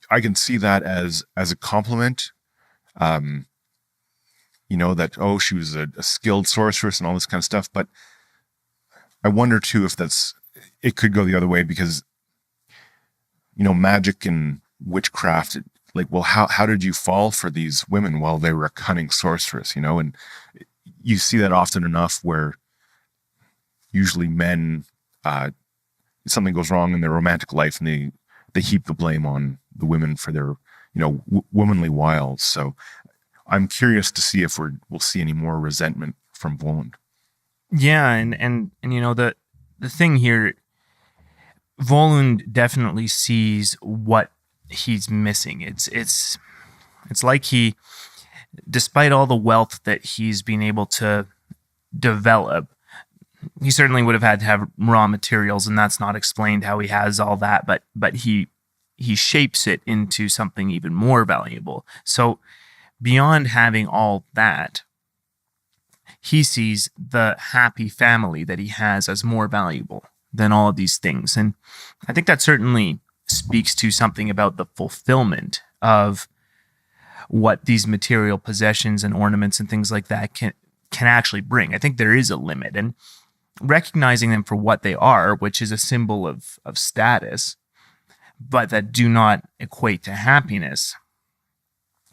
I can see that as a compliment, that, oh, she was a skilled sorceress and all this kind of stuff. But I wonder too if it could go the other way, because magic and witchcraft, like, well, how did you fall for these women? Well, they were a cunning sorceress, and you see that often enough where usually men, something goes wrong in their romantic life, and they heap the blame on the women for their, womanly wiles. So I'm curious to see if we'll see any more resentment from Volund. Yeah, and the thing here, Volund definitely sees what he's missing. It's like he, despite all the wealth that he's been able to develop, he certainly would have had to have raw materials, and that's not explained how he has all that, but he shapes it into something even more valuable. So beyond having all that, he sees the happy family that he has as more valuable than all of these things. And I think that certainly speaks to something about the fulfillment of what these material possessions and ornaments and things like that can actually bring. I think there is a limit, and recognizing them for what they are, which is a symbol of status, but that do not equate to happiness.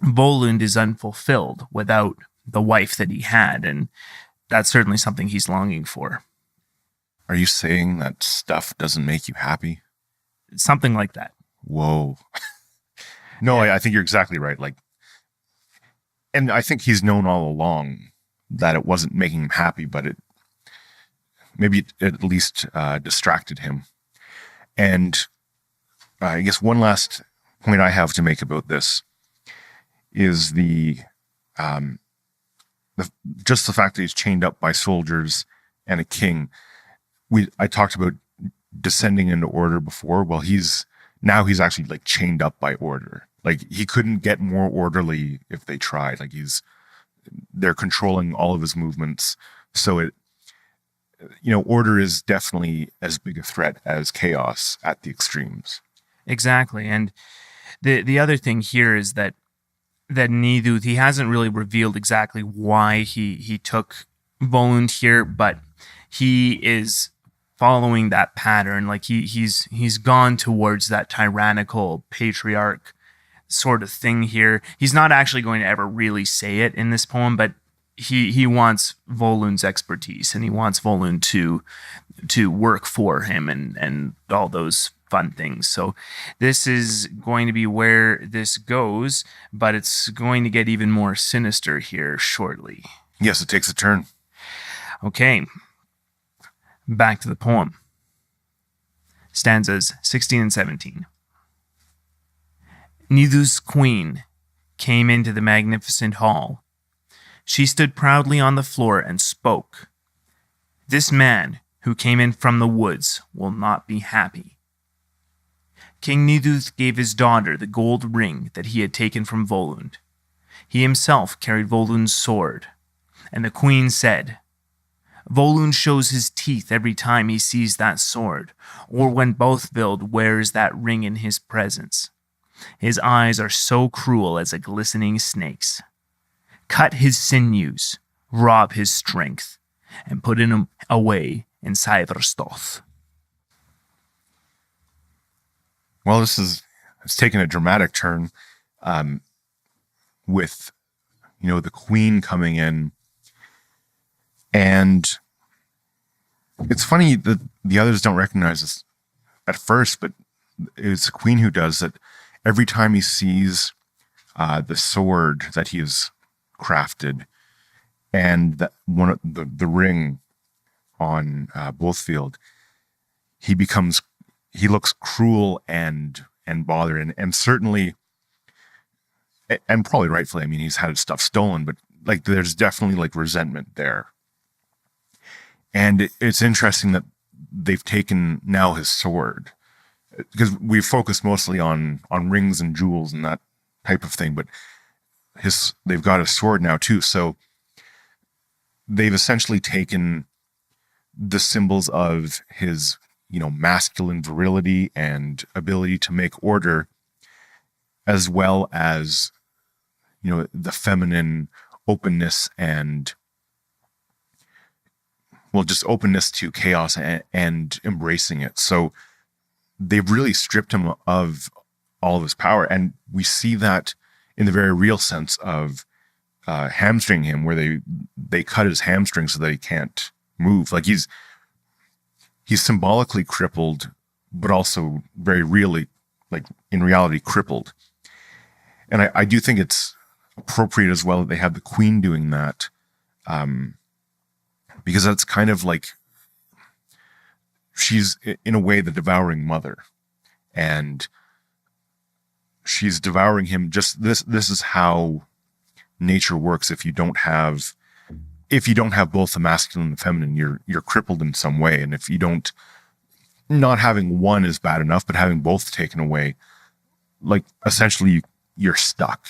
Volund is unfulfilled without the wife that he had, and that's certainly something he's longing for. Are you saying that stuff doesn't make you happy? Something like that. Whoa. No, I think you're exactly right. Like, and I think he's known all along that it wasn't making him happy, but it at least distracted him. And I guess one last point I have to make about this is just the fact that he's chained up by soldiers and a king. I talked about descending into order before. Well, he's actually like chained up by order. Like, he couldn't get more orderly if they tried. Like, they're controlling all of his movements. So order is definitely as big a threat as chaos at the extremes. Exactly. And the other thing here is that Nithuth, he hasn't really revealed exactly why he took Volund here, but he is following that pattern. Like, he's gone towards that tyrannical patriarch sort of thing here. He's not actually going to ever really say it in this poem, but he wants Volund's expertise, and he wants Volund to work for him and all those fun things. So this is going to be where this goes, but it's going to get even more sinister here shortly. Yes, it takes a turn. Okay. Back to the poem. Stanzas 16 and 17. Nithuth's queen came into the magnificent hall. She stood proudly on the floor and spoke. This man who came in from the woods will not be happy. King Nithuth gave his daughter the gold ring that he had taken from Volund. He himself carried Volund's sword, and the queen said, Volund shows his teeth every time he sees that sword, or when Bothvild wears that ring in his presence. His eyes are so cruel as a glistening snake's. Cut his sinews, rob his strength, and put him away in Cyverstoth. Well, it's taken a dramatic turn, with, the queen coming in. And it's funny that the others don't recognize this at first, but it's the queen who does that. Every time he sees the sword that he has crafted and the ring on Bothfield, he looks cruel and bothered, and certainly, and probably rightfully. I mean, he's had his stuff stolen, but like, there's definitely like resentment there. And it's interesting that they've taken now his sword, because we focus mostly on rings and jewels and that type of thing, but they've got a sword now too. So they've essentially taken the symbols of his, masculine virility and ability to make order, as well as, the feminine openness and, just openness to chaos and embracing it. So they've really stripped him of all of his power. And we see that in the very real sense of hamstring him, where they cut his hamstring so that he can't move. Like, he's symbolically crippled, but also very really, like, in reality, crippled. And I do think it's appropriate as well that they have the queen doing that, because that's kind of like, she's in a way the devouring mother, and she's devouring him. Just this is how nature works. If you don't have both the masculine and the feminine, you're crippled in some way. And if you don't, not having one is bad enough, but having both taken away, like, essentially you're stuck.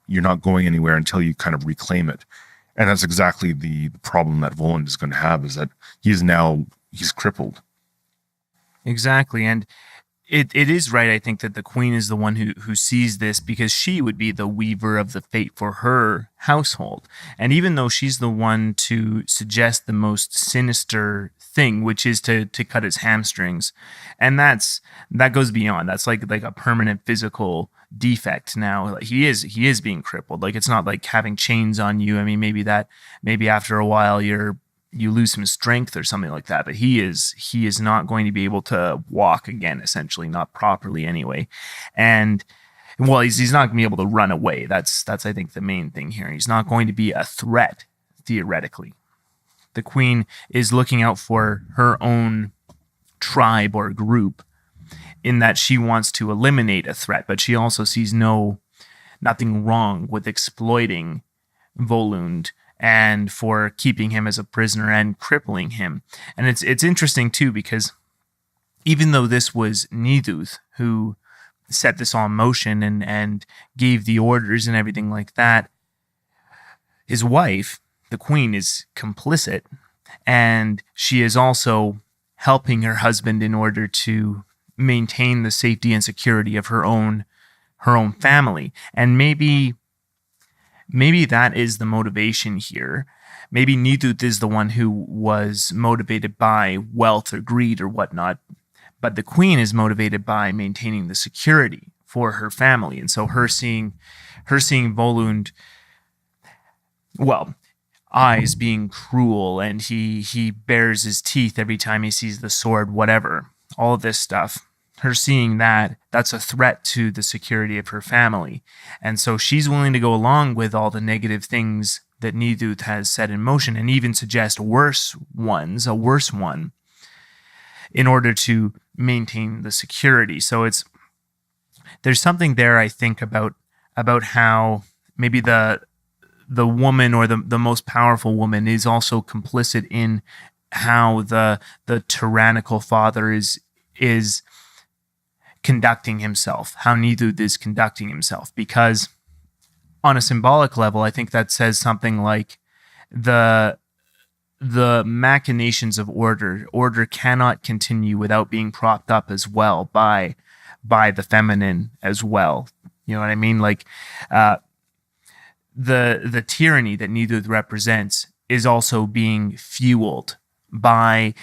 you're not going anywhere until you kind of reclaim it. And that's exactly the problem that Volund is going to have, is that he's crippled. Exactly. And it is right, I think, that the queen is the one who sees this, because she would be the weaver of the fate for her household. And even though she's the one to suggest the most sinister thing, which is to cut his hamstrings, and that goes beyond. That's like a permanent physical defect. Now, like, he is being crippled. Like, it's not like having chains on you. I mean, maybe after a while you lose some strength or something like that, but he is not going to be able to walk again, essentially, not properly anyway. And well, he's not going to be able to run away. That's I think the main thing here. He's not going to be a threat, theoretically. The queen is looking out for her own tribe or group, in that she wants to eliminate a threat, but she also sees nothing wrong with exploiting Volund and for keeping him as a prisoner and crippling him. And it's interesting too, because even though this was Nithuth who set this all in motion and gave the orders and everything like that, his wife, the queen, is complicit, and she is also helping her husband in order to maintain the safety and security of her own family. And maybe that is the motivation here. Maybe Nithuth is the one who was motivated by wealth or greed or whatnot, but the queen is motivated by maintaining the security for her family. And so her seeing Volund, well, eyes being cruel, and he bares his teeth every time he sees the sword, whatever, all of this stuff. Her seeing that's a threat to the security of her family. And so she's willing to go along with all the negative things that Nithuth has set in motion, and even suggest a worse one, in order to maintain the security. So there's something there, I think, about how maybe the woman, or the most powerful woman, is also complicit in how the tyrannical father is conducting himself, how Nithuth is conducting himself. Because on a symbolic level, I think that says something like the machinations of order cannot continue without being propped up as well by the feminine as well. You know what I mean? Like, the tyranny that Nithuth represents is also being fueled by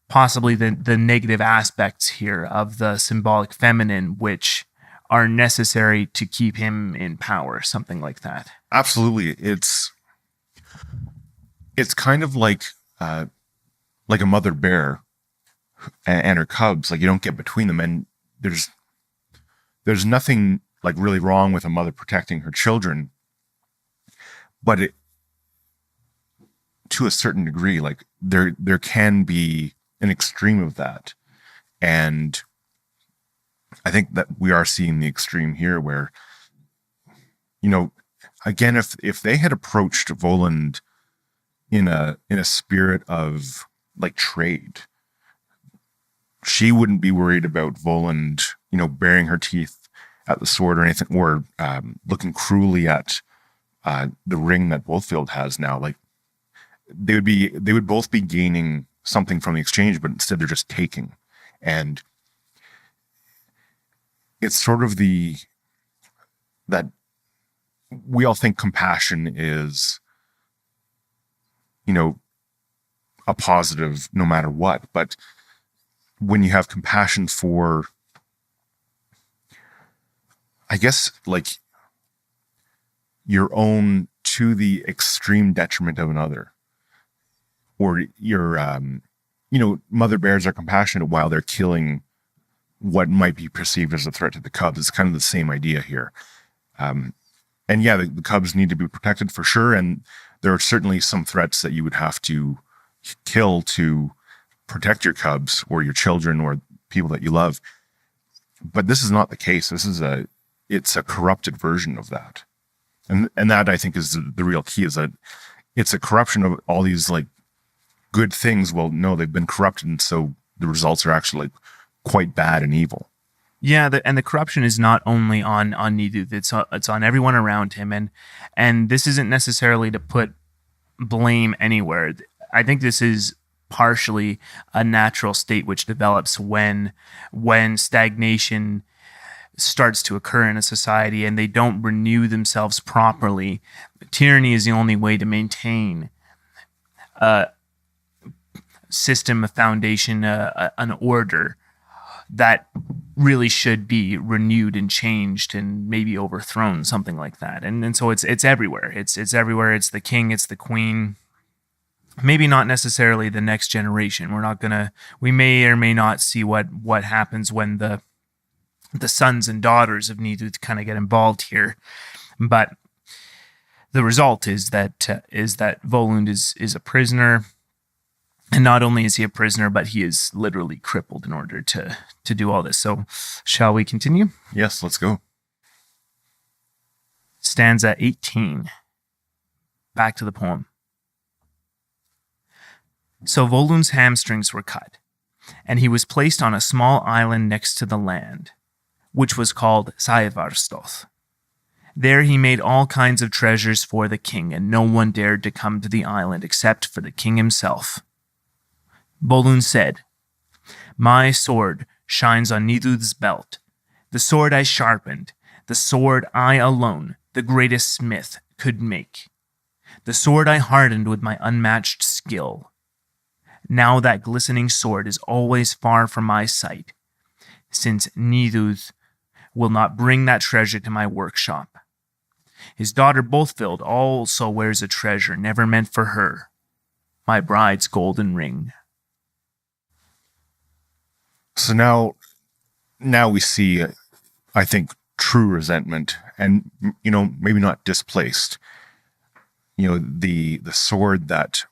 possibly the negative aspects here of the symbolic feminine, which are necessary to keep him in power, something like that. Absolutely. It's kind of like a mother bear and her cubs. Like, you don't get between them, and there's nothing like really wrong with a mother protecting her children, but to a certain degree, like there can be an extreme of that. And I think that we are seeing the extreme here, where, again, if they had approached Volund in a spirit of like trade, she wouldn't be worried about Volund, baring her teeth at the sword or anything, or looking cruelly at the ring that Wolffield has now. Like, they would both be gaining something from the exchange, but instead they're just taking. And it's sort of that we all think compassion is, a positive no matter what. But when you have compassion for, I guess, like, your own to the extreme detriment of another, or your, mother bears are compassionate while they're killing what might be perceived as a threat to the cubs. It's kind of the same idea here. And yeah, the cubs need to be protected for sure. And there are certainly some threats that you would have to kill to protect your cubs or your children or people that you love. But this is not the case. It's a corrupted version of that. And that, I think, is the real key, is that it's a corruption of all these like good things. Well, no, they've been corrupted. And so the results are actually like quite bad and evil. Yeah, and the corruption is not only on Nithuth; it's on everyone around him, and this isn't necessarily to put blame anywhere. I think this is partially a natural state which develops when stagnation starts to occur in a society and they don't renew themselves properly. Tyranny is the only way to maintain a system, a foundation, an order that really should be renewed and changed and maybe overthrown, something like that. And so it's everywhere. It's everywhere. It's the king, it's the queen. Maybe not necessarily the next generation. We may or may not see what happens when the sons and daughters of Nithuth kind of get involved here. But the result is that Volund is a prisoner. And not only is he a prisoner, but he is literally crippled in order to do all this. So shall we continue? Yes, let's go. Stanza 18. Back to the poem. So Volund's hamstrings were cut, and he was placed on a small island next to the land, which was called Sævarstoth. There he made all kinds of treasures for the king, and no one dared to come to the island except for the king himself. Volund said, "My sword shines on Nithuth's belt, the sword I sharpened, the sword I alone, the greatest smith, could make, the sword I hardened with my unmatched skill. Now that glistening sword is always far from my sight, since Nithuth will not bring that treasure to my workshop. His daughter Bothvild also wears a treasure never meant for her, my bride's golden ring." So now we see, I think, true resentment, and maybe not displaced. The sword that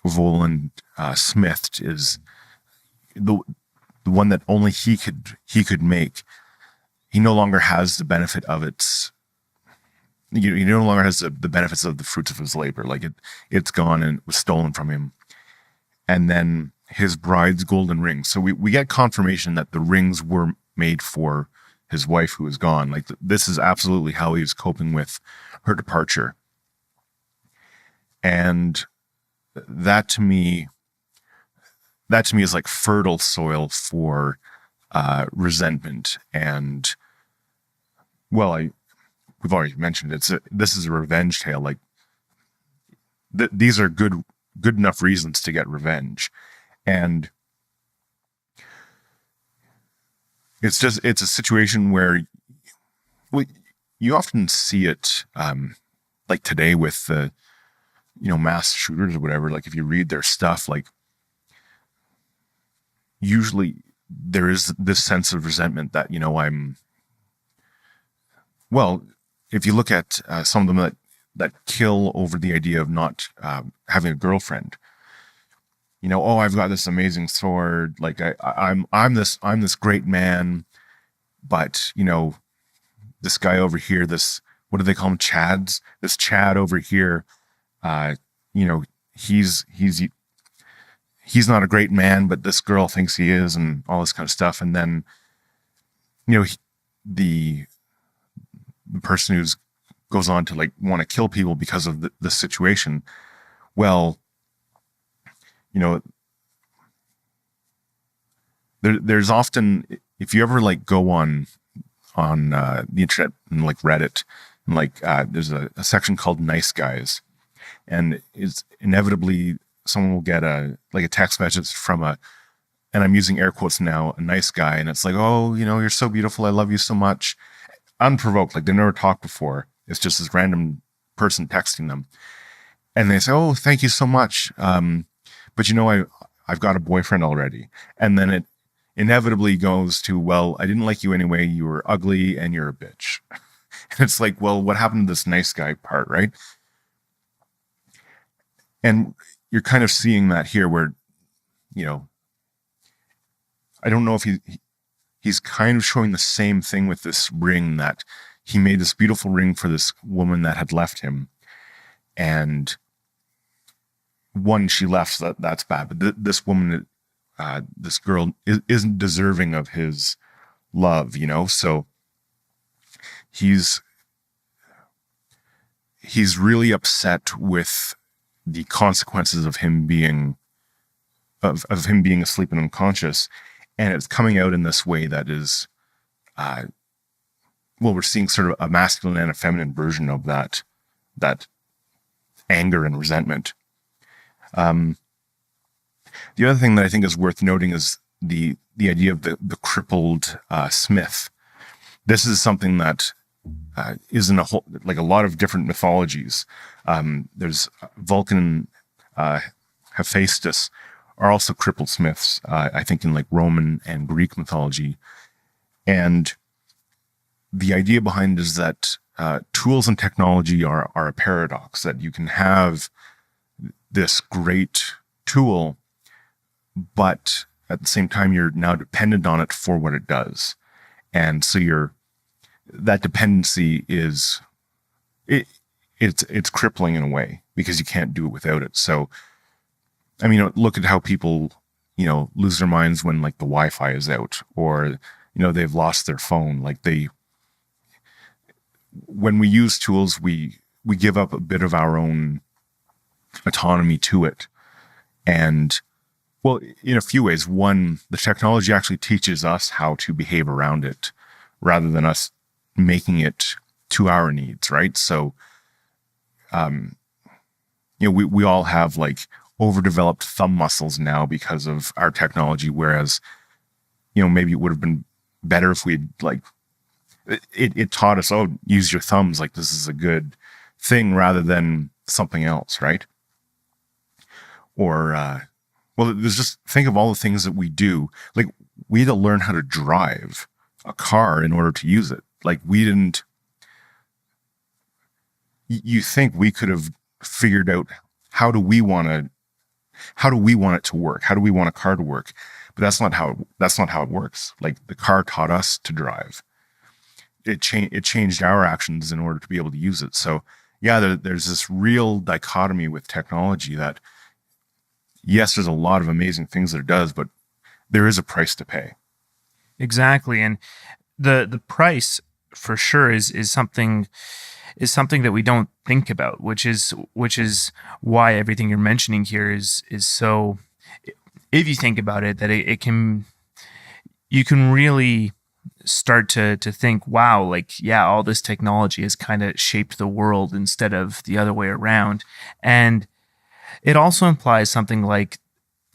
Volund smithed is the one that only he could make. He no longer has the benefit of its. He no longer has the benefits of the fruits of his labor. Like it's gone and it was stolen from him. And then his bride's golden ring. So we get confirmation that the rings were made for his wife who is gone. Like this is absolutely how he was coping with her departure. And that to me is like fertile soil for resentment. And we've already mentioned it. This is a revenge tale. Like these are good enough reasons to get revenge. And it's a situation where you often see it, like today with the, mass shooters or whatever. Like if you read their stuff, like usually there is this sense of resentment that, if you look at some of them that kill over the idea of not having a girlfriend, I've got this amazing sword. Like I'm this great man, but this guy over here, what do they call him? Chads. This Chad over here, he's not a great man, but this girl thinks he is, and all this kind of stuff. And then, the person who goes on to like want to kill people because of the situation. Well, there's often, if you ever like go on the internet and like Reddit, and like there's a section called Nice Guys, and it's inevitably someone will get a text message from and I'm using air quotes now, a nice guy, and it's like, "Oh, you're so beautiful, I love you so much," unprovoked, like they've never talked before. It's just this random person texting them, and they say, "Oh, thank you so much, but I've got a boyfriend already." And then it inevitably goes to, "Well, I didn't like you anyway. You were ugly and you're a bitch." And it's like, well, what happened to this nice guy part, right? And you're kind of seeing that here where, I don't know if he's kind of showing the same thing with this ring, that he made this beautiful ring for this woman that had left him. And one, she left, so that's bad. But this woman, this girl isn't deserving of his love, So he's really upset with the consequences of him being asleep and unconscious, and it's coming out in this way that is, we're seeing sort of a masculine and a feminine version of that anger and resentment. The other thing that I think is worth noting is the idea of the crippled smith. This is something that is in a lot of different mythologies. There's Vulcan, Hephaestus are also crippled smiths, I think in like Roman and Greek mythology. And the idea behind it is that tools and technology are a paradox, that you can have this great tool, but at the same time, you're now dependent on it for what it does. And so that dependency it's crippling in a way, because you can't do it without it. So, I mean, look at how people, lose their minds when like the Wi-Fi is out, or, they've lost their phone. When we use tools, we give up a bit of our own autonomy to it. And well, in a few ways. One, the technology actually teaches us how to behave around it rather than us making it to our needs, right? So, we all have like overdeveloped thumb muscles now because of our technology, whereas, maybe it would have been better if we'd it taught us, oh, use your thumbs, like this is a good thing, rather than something else, right? Or, there's just, think of all the things that we do. Like, we had to learn how to drive a car in order to use it. Like, we didn't, you think we could have figured out how do we want it to work? How do we want a car to work? But that's not how it works. Like, the car taught us to drive. It changed our actions in order to be able to use it. So yeah, there's this real dichotomy with technology that, yes, there's a lot of amazing things that it does, but there is a price to pay. Exactly. And the price for sure is something that we don't think about, which is why everything you're mentioning here is so, if you think about it, that you can really start to think, wow, like, yeah, all this technology has kind of shaped the world instead of the other way around. And it also implies something like,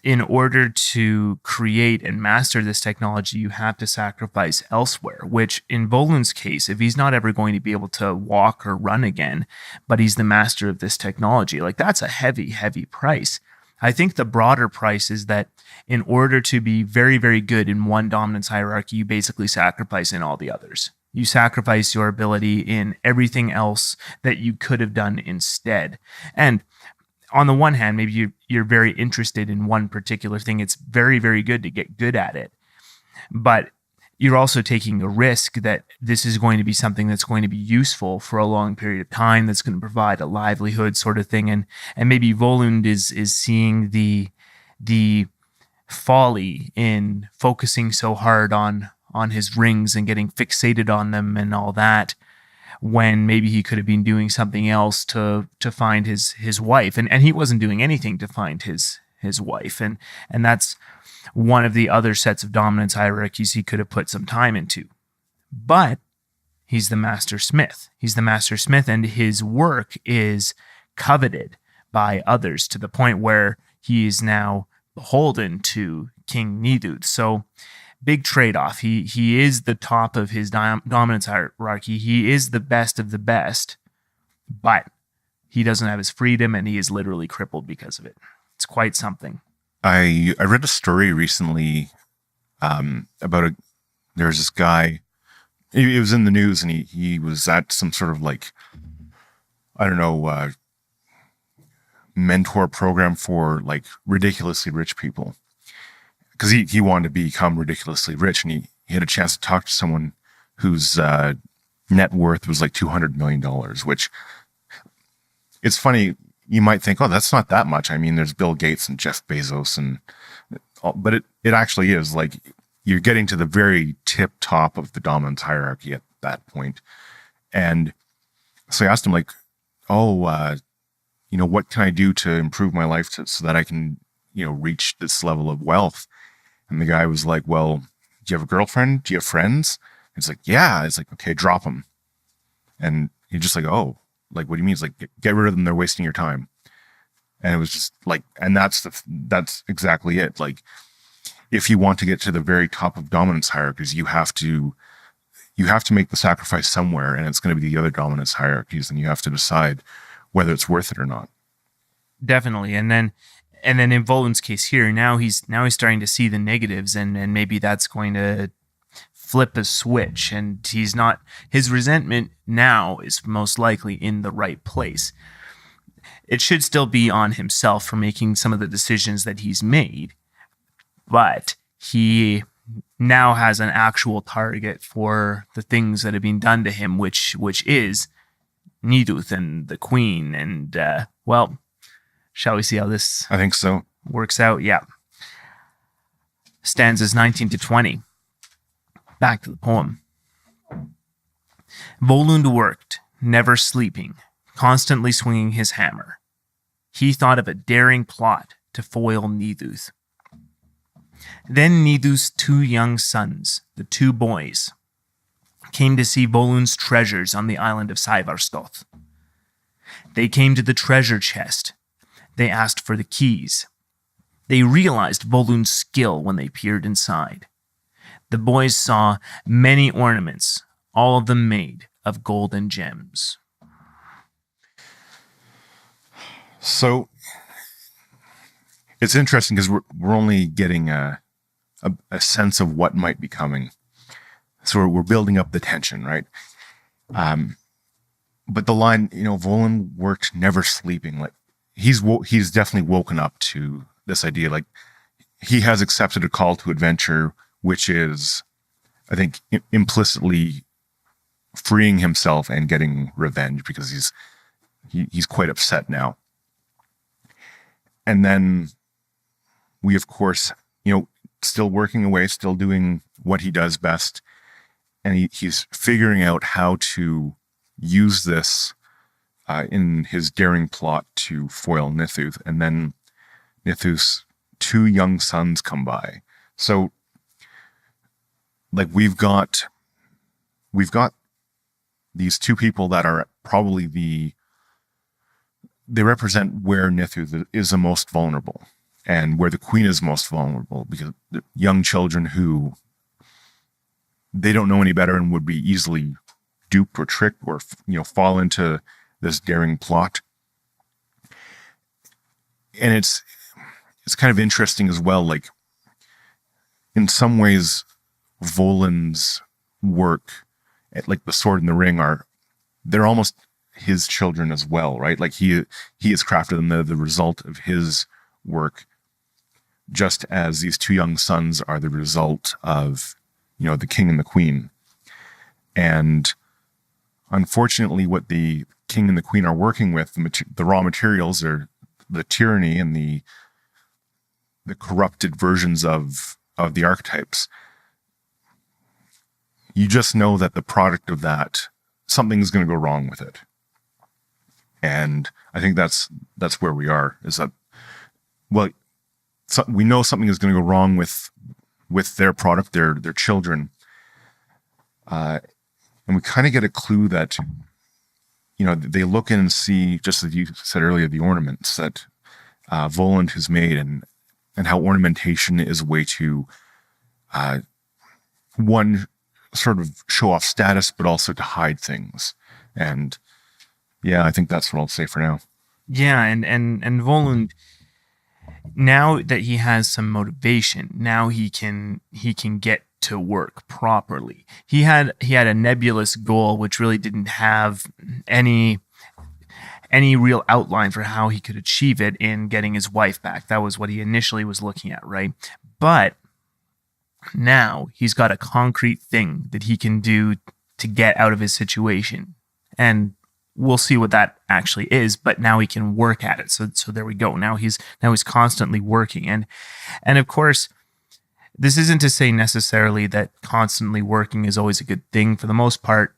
in order to create and master this technology, you have to sacrifice elsewhere, which in Volund's case, if he's not ever going to be able to walk or run again, but he's the master of this technology, like, that's a heavy, heavy price. I think the broader price is that in order to be very, very good in one dominance hierarchy, you basically sacrifice in all the others. You sacrifice your ability in everything else that you could have done instead. And on the one hand, maybe you're very interested in one particular thing. It's very, very good to get good at it. But you're also taking a risk that this is going to be something that's going to be useful for a long period of time, that's going to provide a livelihood sort of thing. And maybe Volund is seeing the folly in focusing so hard on his rings and getting fixated on them and all that, when maybe he could have been doing something else to find his wife. And he wasn't doing anything to find his wife. And that's one of the other sets of dominance hierarchies he could have put some time into. But he's the master smith. He's the master smith, and his work is coveted by others to the point where he is now beholden to King Nithuth. So big trade-off. He is the top of his dominance hierarchy. He is the best of the best, but he doesn't have his freedom, and he is literally crippled because of it. It's quite something. I read a story recently about there's this guy, it was in the news, and he was at some sort of like, I don't know, mentor program for like ridiculously rich people. Because he wanted to become ridiculously rich, and he had a chance to talk to someone whose net worth was like $200 million, which, it's funny, you might think, oh, that's not that much. I mean, there's Bill Gates and Jeff Bezos, but it actually is. Like, you're getting to the very tip top of the dominance hierarchy at that point. And so I asked him, like, what can I do to improve my life so that I can, reach this level of wealth? And the guy was like, well, do you have a girlfriend? Do you have friends? It's like, yeah. It's like, okay, drop them. And he's just like, oh, like, what do you mean? It's like, get rid of them. They're wasting your time. And it was just like, and that's exactly it. Like, if you want to get to the very top of dominance hierarchies, you have to make the sacrifice somewhere, and it's going to be the other dominance hierarchies, and you have to decide whether it's worth it or not. Definitely. And then in Volund's case here, now he's starting to see the negatives, and maybe that's going to flip a switch, and his resentment now is most likely in the right place. It should still be on himself for making some of the decisions that he's made, but he now has an actual target for the things that have been done to him, which is Nithuth and the Queen. And, shall we see how this I think so. works out? Yeah. Stanzas 19 to 20. Back to the poem. Volund worked, never sleeping, constantly swinging his hammer. He thought of a daring plot to foil Nithuth. Then Nithuth's 2 young sons, the 2 boys, came to see Volund's treasures on the island of Saivarstoth. They came to the treasure chest. They asked for the keys. They realized Volund's skill when they peered inside. The boys saw many ornaments, all of them made of gold and gems. So it's interesting because we're only getting a sense of what might be coming. So we're building up the tension, right? But the line, Volund worked never sleeping. Like he's definitely woken up to this idea. Like he has accepted a call to adventure, which is, I think, implicitly freeing himself and getting revenge because he's quite upset now. And then we, of course, still working away, still doing what he does best. And he's figuring out how to use this in his daring plot to foil Nithuth. And then Nithuth's 2 young sons come by. So, like, we've got these 2 people that are probably they represent where Nithuth is the most vulnerable and where the Queen is most vulnerable, because the young children who they don't know any better and would be easily duped or tricked or, fall into this daring plot. And it's kind of interesting as well. Like, in some ways, Volund's work, like the Sword and the Ring, they're almost his children as well, right? Like he has crafted them, the result of his work, just as these 2 young sons are the result of, the king and the queen. And unfortunately, what the king and the queen are working with, the raw materials, are the tyranny and the corrupted versions of the archetypes. You just know that the product of that, something's going to go wrong with it. And I think that's where we are, is that, well, we know something is going to go wrong with their product, their children. And we kind of get a clue that, they look in and see, just as you said earlier, the ornaments that Volund has made, and how ornamentation is a way to, one, sort of show off status, but also to hide things. And yeah, I think that's what I'll say for now. Yeah, and Volund, now that he has some motivation, now he can get to work properly. He had a nebulous goal which really didn't have any real outline for how he could achieve it in getting his wife back. That was what he initially was looking at, right? But now he's got a concrete thing that he can do to get out of his situation. And we'll see what that actually is, but now he can work at it. So there we go. Now he's constantly working. And of course, This isn't to say necessarily that constantly working is always a good thing. For the most part,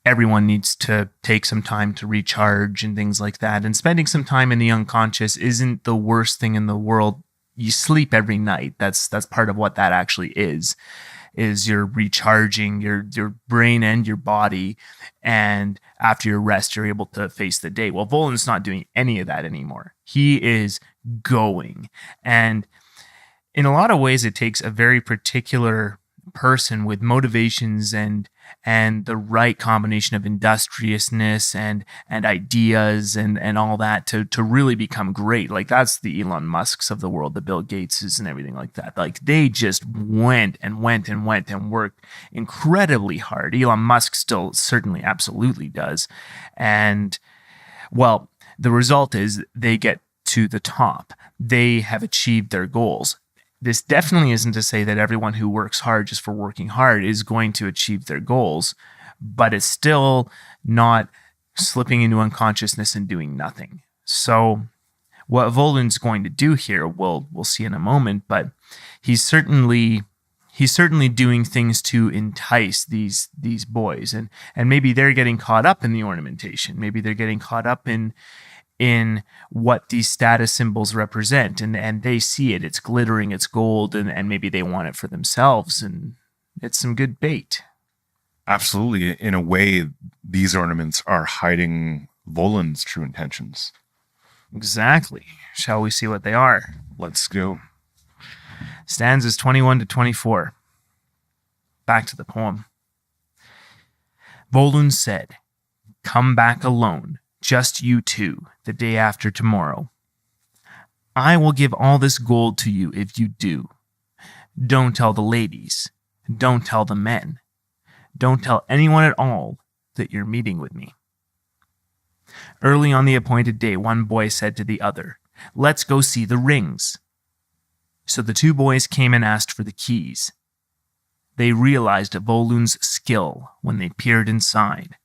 everyone needs to take some time to recharge and things like that. And spending some time in the unconscious isn't the worst thing in the world. You sleep every night. That's part of what that actually is you're recharging your brain and your body, and after your rest you're able to face the day. Well, Volund's not doing any of that anymore. He is going, and in a lot of ways it takes a very particular person with motivations and the right combination of industriousness and ideas and all that to really become great. Like, that's the Elon Musks of the world, the Bill Gateses and everything like that. Like, they just went and worked incredibly hard. Elon Musk still certainly absolutely does. And well, the result is they get to the top. They have achieved their goals. This definitely isn't to say that everyone who works hard just for working hard is going to achieve their goals, but it's still not slipping into unconsciousness and doing nothing. So what Volund's going to do here, we'll see in a moment, but he's certainly doing things to entice these boys, and maybe they're getting caught up in the ornamentation. Maybe they're getting caught up in what these status symbols represent, and they see it, it's glittering, it's gold, and maybe they want it for themselves, and it's some good bait. Absolutely. In a way, these ornaments are hiding Volund's true intentions. Exactly. Shall we see what they are? Let's go. Stanzas 21 to 24. Back to the poem. Volund said, "Come back alone, just you two, the day after tomorrow. I will give all this gold to you if you do. Don't tell the ladies. Don't tell the men. Don't tell anyone at all that you're meeting with me." Early on the appointed day, one boy said to the other, "Let's go see the rings." So the two boys came and asked for the keys. They realized Volund's skill when they peered inside.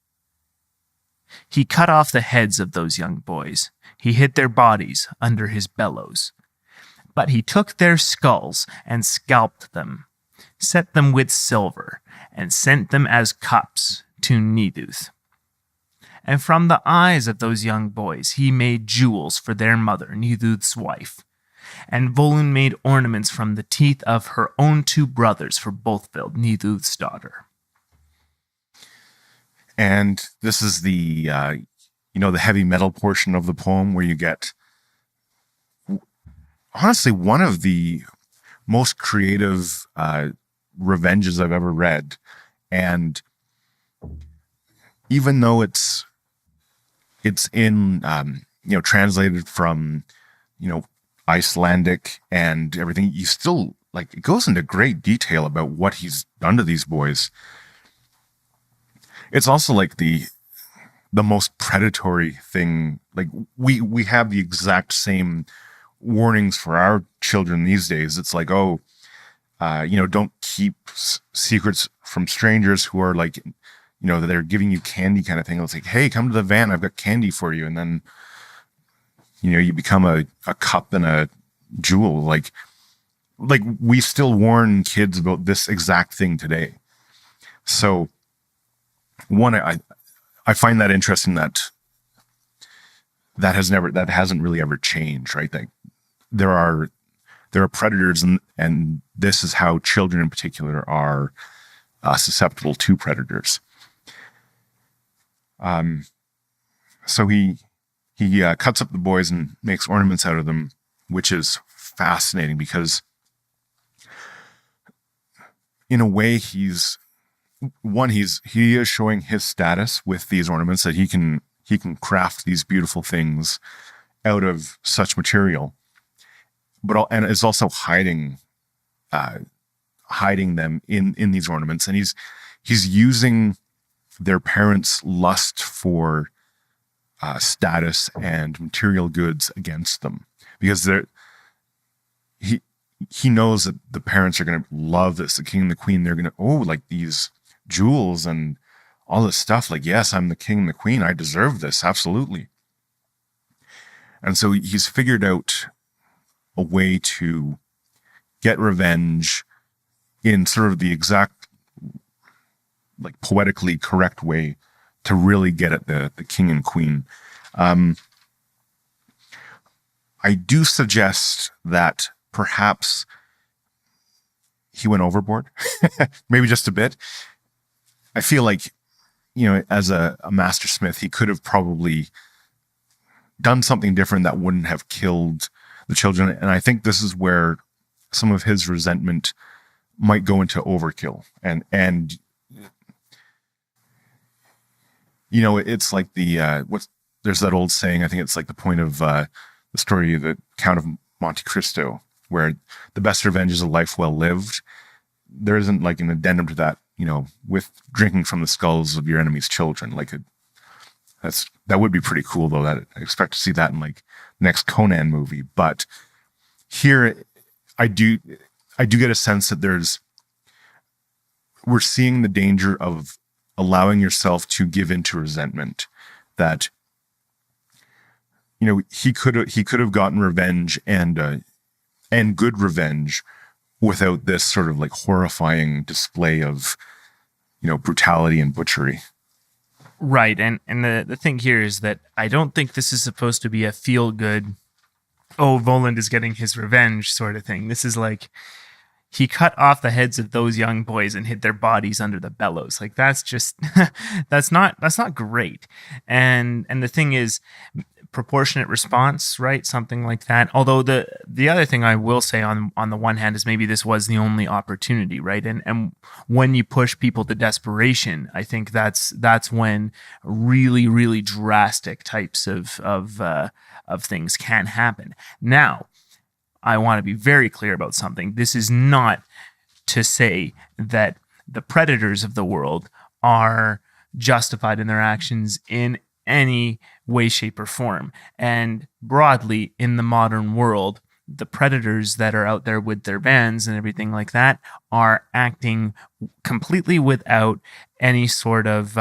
He cut off the heads of those young boys. He hid their bodies under his bellows. But he took their skulls and scalped them, set them with silver, and sent them as cups to Nithuth. And from the eyes of those young boys he made jewels for their mother, Nithuth's wife. And Volund made ornaments from the teeth of her own two brothers for Bothveld, Nithuth's daughter. And this is the the heavy metal portion of the poem, where you get, honestly, one of the most creative revenges I've ever read. And even though it's in translated from Icelandic and everything, you still, like, it goes into great detail about what he's done to these boys. It's also like the most predatory thing. Like, we have the exact same warnings for our children these days. It's like, don't keep secrets from strangers who are like, they're giving you candy kind of thing. It's like, hey, come to the van, I've got candy for you. And then, you become a cup and a jewel. Like we still warn kids about this exact thing today. So one, I find that interesting that hasn't really ever changed, right? Like there are predators, and this is how children in particular are susceptible to predators. So he cuts up the boys and makes ornaments out of them, which is fascinating because in a way he is showing his status with these ornaments, that he can craft these beautiful things out of such material, and is also hiding them in these ornaments, and he's using their parents' lust for status and material goods against them, because he knows that the parents are going to love this. The king and the queen, they're going to, like these jewels and all this stuff. Like, yes, I'm the king and the queen. I deserve this. Absolutely. And so he's figured out a way to get revenge in sort of the exact, like, poetically correct way to really get at the king and queen. I do suggest that perhaps he went overboard, maybe just a bit. I feel like, as a mastersmith, he could have probably done something different that wouldn't have killed the children. And I think this is where some of his resentment might go into overkill. And it's like there's that old saying, I think it's like the point of the story of the Count of Monte Cristo, where the best revenge is a life well lived. There isn't like an addendum to that, with drinking from the skulls of your enemy's children. Like that would be pretty cool, though. That I expect to see that in like next Conan movie. But here, I do get a sense that we're seeing the danger of allowing yourself to give into resentment. That he could have gotten revenge and good revenge without this sort of like horrifying display of brutality and butchery. Right. And the thing here is that I don't think this is supposed to be a feel good, oh, Volund is getting his revenge sort of thing. This is like, he cut off the heads of those young boys and hid their bodies under the bellows. Like, that's just, that's not great. And the thing is, proportionate response, right? Something like that. Although the other thing I will say on the one hand is maybe this was the only opportunity, right? And when you push people to desperation, I think that's when really, really drastic types of things can happen. Now, I want to be very clear about something. This is not to say that the predators of the world are justified in their actions in any way, shape, or form. And broadly, in the modern world, the predators that are out there with their bands and everything like that are acting completely without any sort of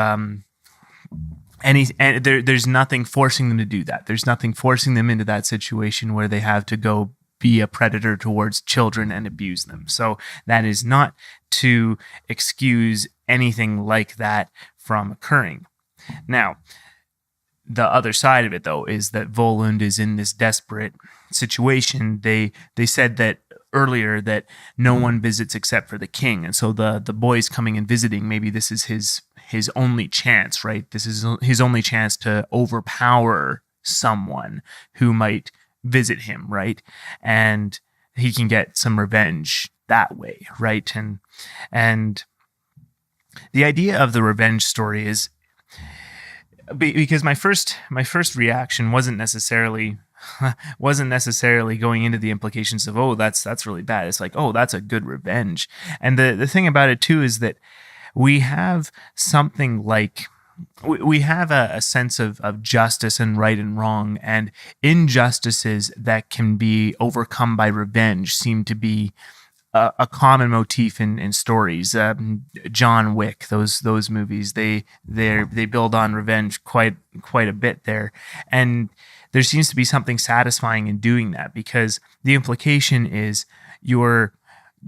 there's nothing forcing them to do that. There's nothing forcing them into that situation where they have to go be a predator towards children and abuse them. So that is not to excuse anything like that from occurring. Now, the other side of it, though, is that Volund is in this desperate situation. They said that earlier that no one visits except for the king. And so the boys coming and visiting, maybe this is his only chance, right? This is his only chance to overpower someone who might visit him, right? And he can get some revenge that way, right? And the idea of the revenge story is because my first reaction wasn't necessarily going into the implications of, oh, that's really bad. It's like, oh, that's a good revenge. And the thing about it too is that we have something like we have a sense of justice and right and wrong, and injustices that can be overcome by revenge seem to be a common motif in stories. John Wick, those movies, they build on revenge quite a bit there, and there seems to be something satisfying in doing that, because the implication is you're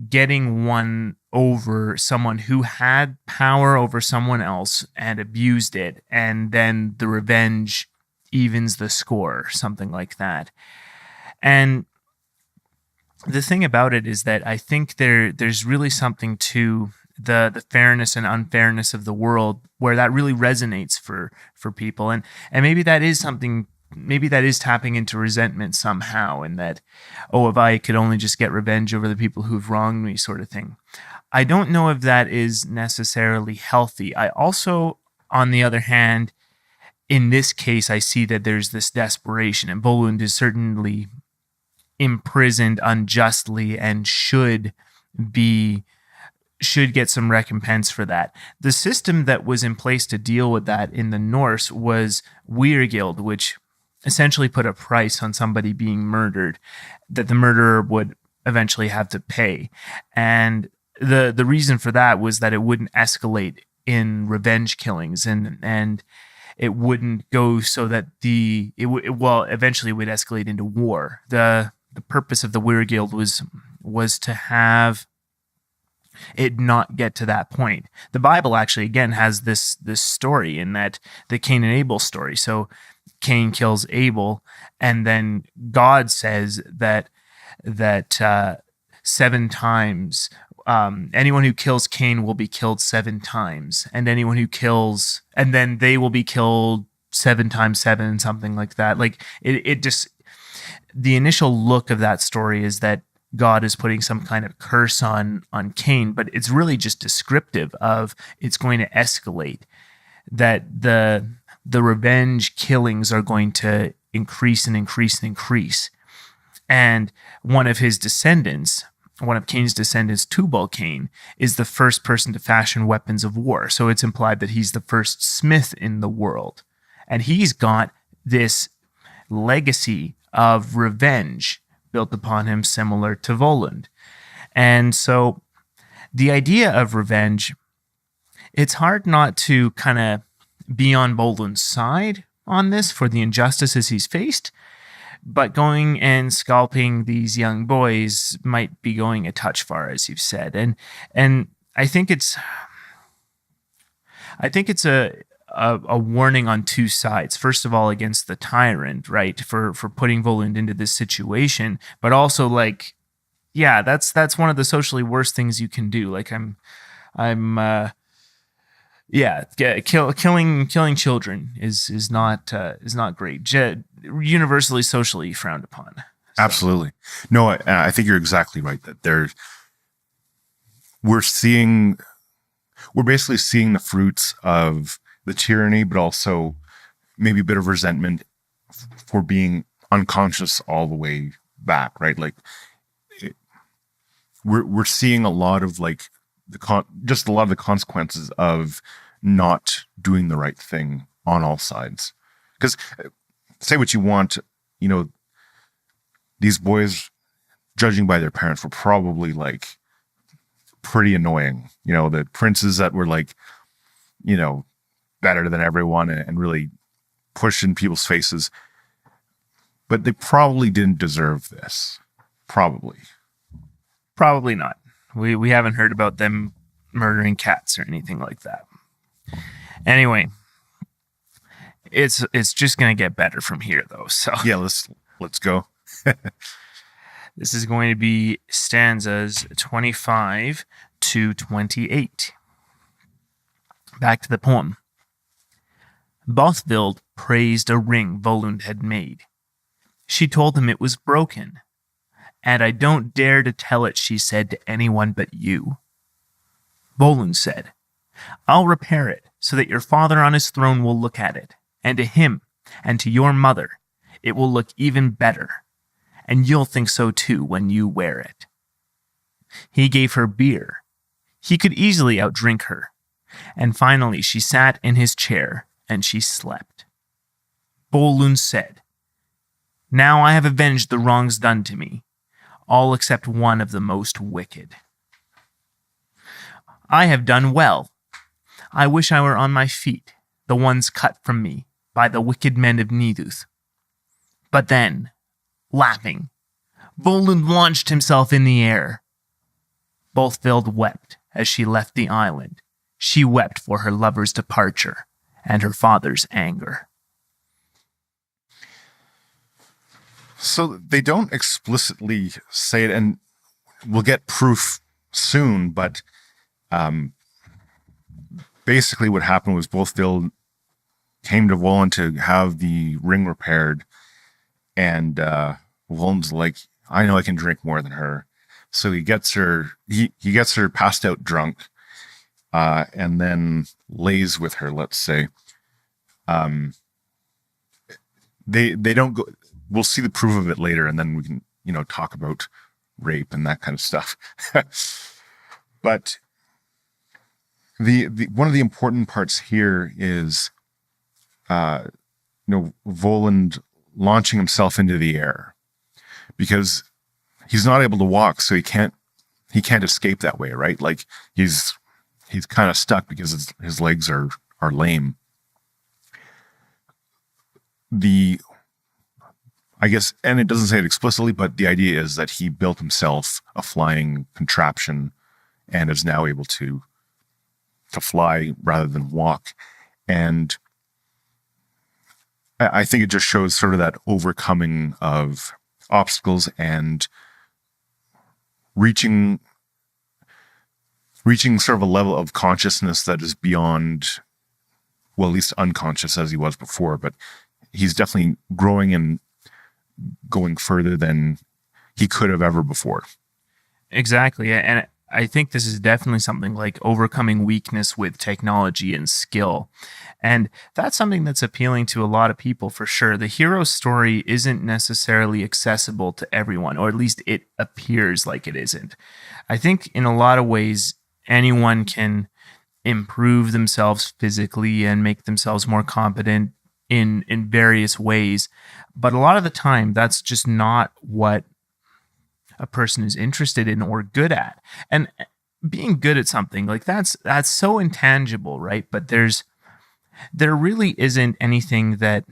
getting one over someone who had power over someone else and abused it, and then the revenge evens the score, something like that. And the thing about it is that I think there's really something to the fairness and unfairness of the world where that really resonates for people, and maybe that is something. Maybe that is tapping into resentment somehow, and that, oh, if I could only just get revenge over the people who've wronged me, sort of thing. I don't know if that is necessarily healthy. I also, on the other hand, in this case, I see that there's this desperation, and Volund is certainly imprisoned unjustly and should get some recompense for that. The system that was in place to deal with that in the Norse was Weirgild, which essentially put a price on somebody being murdered that the murderer would eventually have to pay. And the reason for that was that it wouldn't escalate in revenge killings, and it wouldn't go so that eventually it would escalate into war. The purpose of the Weirgild was to have it not get to that point. The Bible actually again has this story in that the Cain and Abel story. So Cain kills Abel, and then God says that 7 times anyone who kills Cain will be killed 7 times, and anyone who kills, and then they will be killed 7 times 7, something like that. Like it just, the initial look of that story is that God is putting some kind of curse on Cain, but it's really just descriptive of it's going to escalate, that the revenge killings are going to increase and increase and increase. And one of Cain's descendants, Tubal-Cain, is the first person to fashion weapons of war. So it's implied that he's the first smith in the world. And he's got this legacy of revenge built upon him, similar to Volund. And so the idea of revenge, it's hard not to kind of be on Volund's side on this for the injustices he's faced, but going and scalping these young boys might be going a touch far, as you've said. And I think it's a warning on two sides. First of all, against the tyrant, right, for putting Volund into this situation, but also like, yeah, that's one of the socially worst things you can do. Like killing children is not great. Universally socially frowned upon. So. Absolutely. No, I think you're exactly right that we're basically seeing the fruits of the tyranny, but also maybe a bit of resentment for being unconscious all the way back, right? Like we're seeing a lot of like just a lot of the consequences of not doing the right thing on all sides. Because say what you want, these boys, judging by their parents, were probably like pretty annoying. The princes that were like, better than everyone and really pushed in people's faces. But they probably didn't deserve this. Probably not. We haven't heard about them murdering cats or anything like that. Anyway, it's just gonna get better from here though. So yeah, let's go. This is going to be stanzas 25 to 28. Back to the poem. Bothvild praised a ring Volund had made. She told him it was broken. And I don't dare to tell it, she said, to anyone but you. Volund said, I'll repair it so that your father on his throne will look at it, and to him and to your mother it will look even better, and you'll think so too when you wear it. He gave her beer. He could easily outdrink her, and finally she sat in his chair and she slept. Volund said, Now I have avenged the wrongs done to me, all except one of the most wicked. I have done well. I wish I were on my feet, the ones cut from me by the wicked men of Nithuth. But then, laughing, Volund launched himself in the air. Bothvild wept as she left the island. She wept for her lover's departure and her father's anger. So they don't explicitly say it, and we'll get proof soon, but basically what happened was Bothvild came to Volund to have the ring repaired, and Volund's like, I know I can drink more than her. So he gets her passed out drunk, and then lays with her, let's say. They don't go, we'll see the proof of it later, and then we can, talk about rape and that kind of stuff. But the one of the important parts here is, Volund launching himself into the air, because he's not able to walk, so he can't escape that way, right? Like he's kind of stuck because his legs are lame. I guess, and it doesn't say it explicitly, but the idea is that he built himself a flying contraption and is now able to fly rather than walk. And I think it just shows sort of that overcoming of obstacles and reaching sort of a level of consciousness that is beyond, well, at least unconscious as he was before, but he's definitely growing and going further than he could have ever before. Exactly. And I think this is definitely something like overcoming weakness with technology and skill. And that's something that's appealing to a lot of people for sure. The hero story isn't necessarily accessible to everyone, or at least it appears like it isn't. I think in a lot of ways, anyone can improve themselves physically and make themselves more competent in various ways. But a lot of the time, that's just not what a person is interested in or good at. And being good at something, like that's so intangible, right? But there really isn't anything that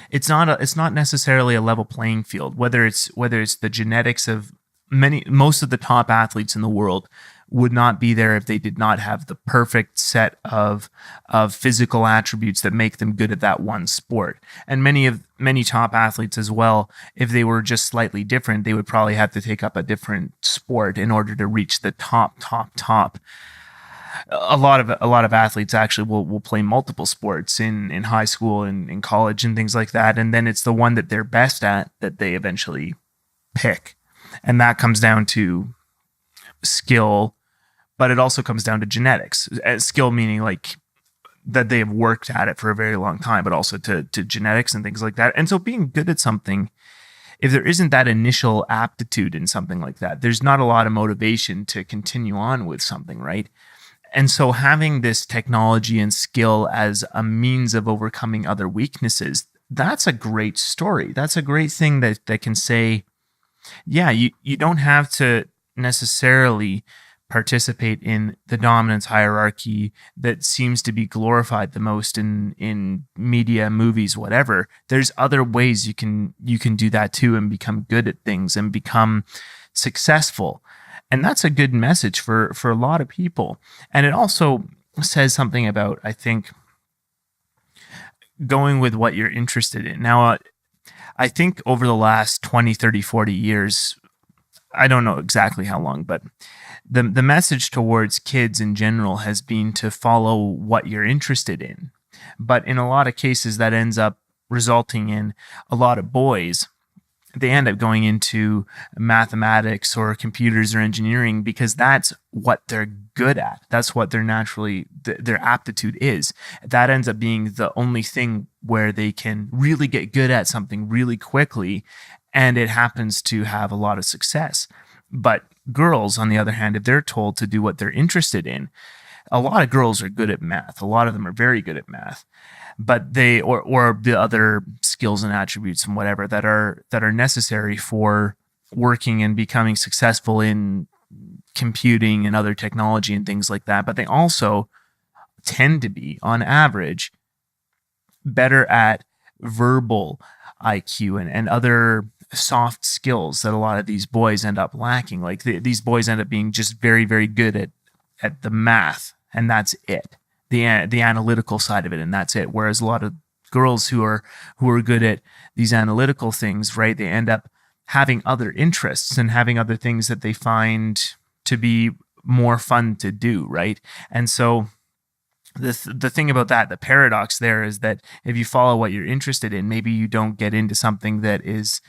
it's not necessarily a level playing field, whether it's the genetics of most of the top athletes in the world would not be there if they did not have the perfect set of physical attributes that make them good at that one sport. And many top athletes as well, if they were just slightly different, they would probably have to take up a different sport in order to reach the top. A lot of athletes actually will play multiple sports in high school and in college and things like that, and then it's the one that they're best at that they eventually pick. And that comes down to skill, but it also comes down to genetics. Skill meaning like that they have worked at it for a very long time, but also to genetics and things like that. And so being good at something, if there isn't that initial aptitude in something like that, there's not a lot of motivation to continue on with something, right? And so having this technology and skill as a means of overcoming other weaknesses, that's a great story. That's a great thing that can say, yeah, you don't have to necessarily participate in the dominance hierarchy that seems to be glorified the most in media, movies, whatever. There's other ways you can do that too and become good at things and become successful. And that's a good message for a lot of people. And it also says something about, I think, going with what you're interested in. Now, I think over the last 20, 30, 40 years, I don't know exactly how long, but the message towards kids in general has been to follow what you're interested in. But in a lot of cases, that ends up resulting in a lot of boys, they end up going into mathematics or computers or engineering because that's what they're good at. That's what they're naturally, their aptitude is. That ends up being the only thing where they can really get good at something really quickly, and it happens to have a lot of success. But girls, on the other hand, if they're told to do what they're interested in, a lot of girls are good at math. A lot of them are very good at math. But they or the other skills and attributes and whatever that are necessary for working and becoming successful in computing and other technology and things like that. But they also tend to be, on average, better at verbal IQ and other soft skills that a lot of these boys end up lacking. Like these boys end up being just very, very good at the math, and that's it. The analytical side of it, and that's it. Whereas a lot of girls who are good at these analytical things, right, they end up having other interests and having other things that they find to be more fun to do, right? And so the thing about that, the paradox there is that if you follow what you're interested in, maybe you don't get into something that is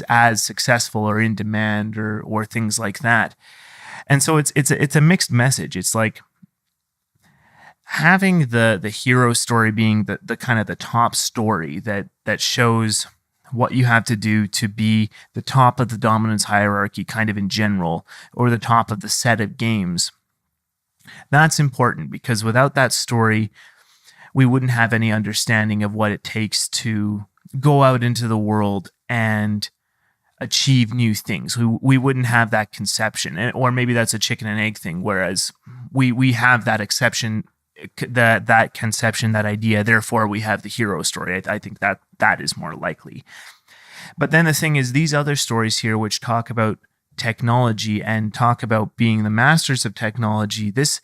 as successful or in demand or things like that. And so it's a mixed message. It's like having the hero story being the kind of the top story that shows what you have to do to be the top of the dominance hierarchy kind of in general, or the top of the set of games. That's important because without that story, we wouldn't have any understanding of what it takes to go out into the world and achieve new things. We wouldn't have that conception, or maybe that's a chicken and egg thing, whereas we have that exception, that conception, that idea, therefore we have the hero story. I think that is more likely. But then the thing is, these other stories here which talk about technology and talk about being the masters of technology, this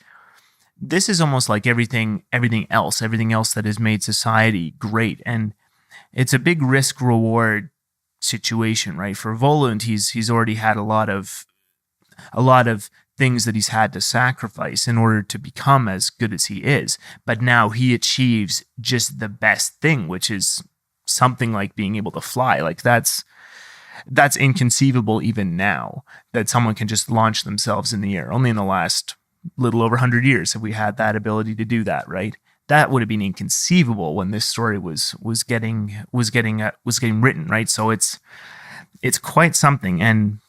is almost like everything else that has made society great. And it's a big risk reward situation, right? For Volund, he's already had a lot of things that he's had to sacrifice in order to become as good as he is. But now he achieves just the best thing, which is something like being able to fly. Like that's inconceivable even now, that someone can just launch themselves in the air. Only in the last little over 100 years have we had that ability to do that, right? That would have been inconceivable when this story was getting written, right? So it's quite something, and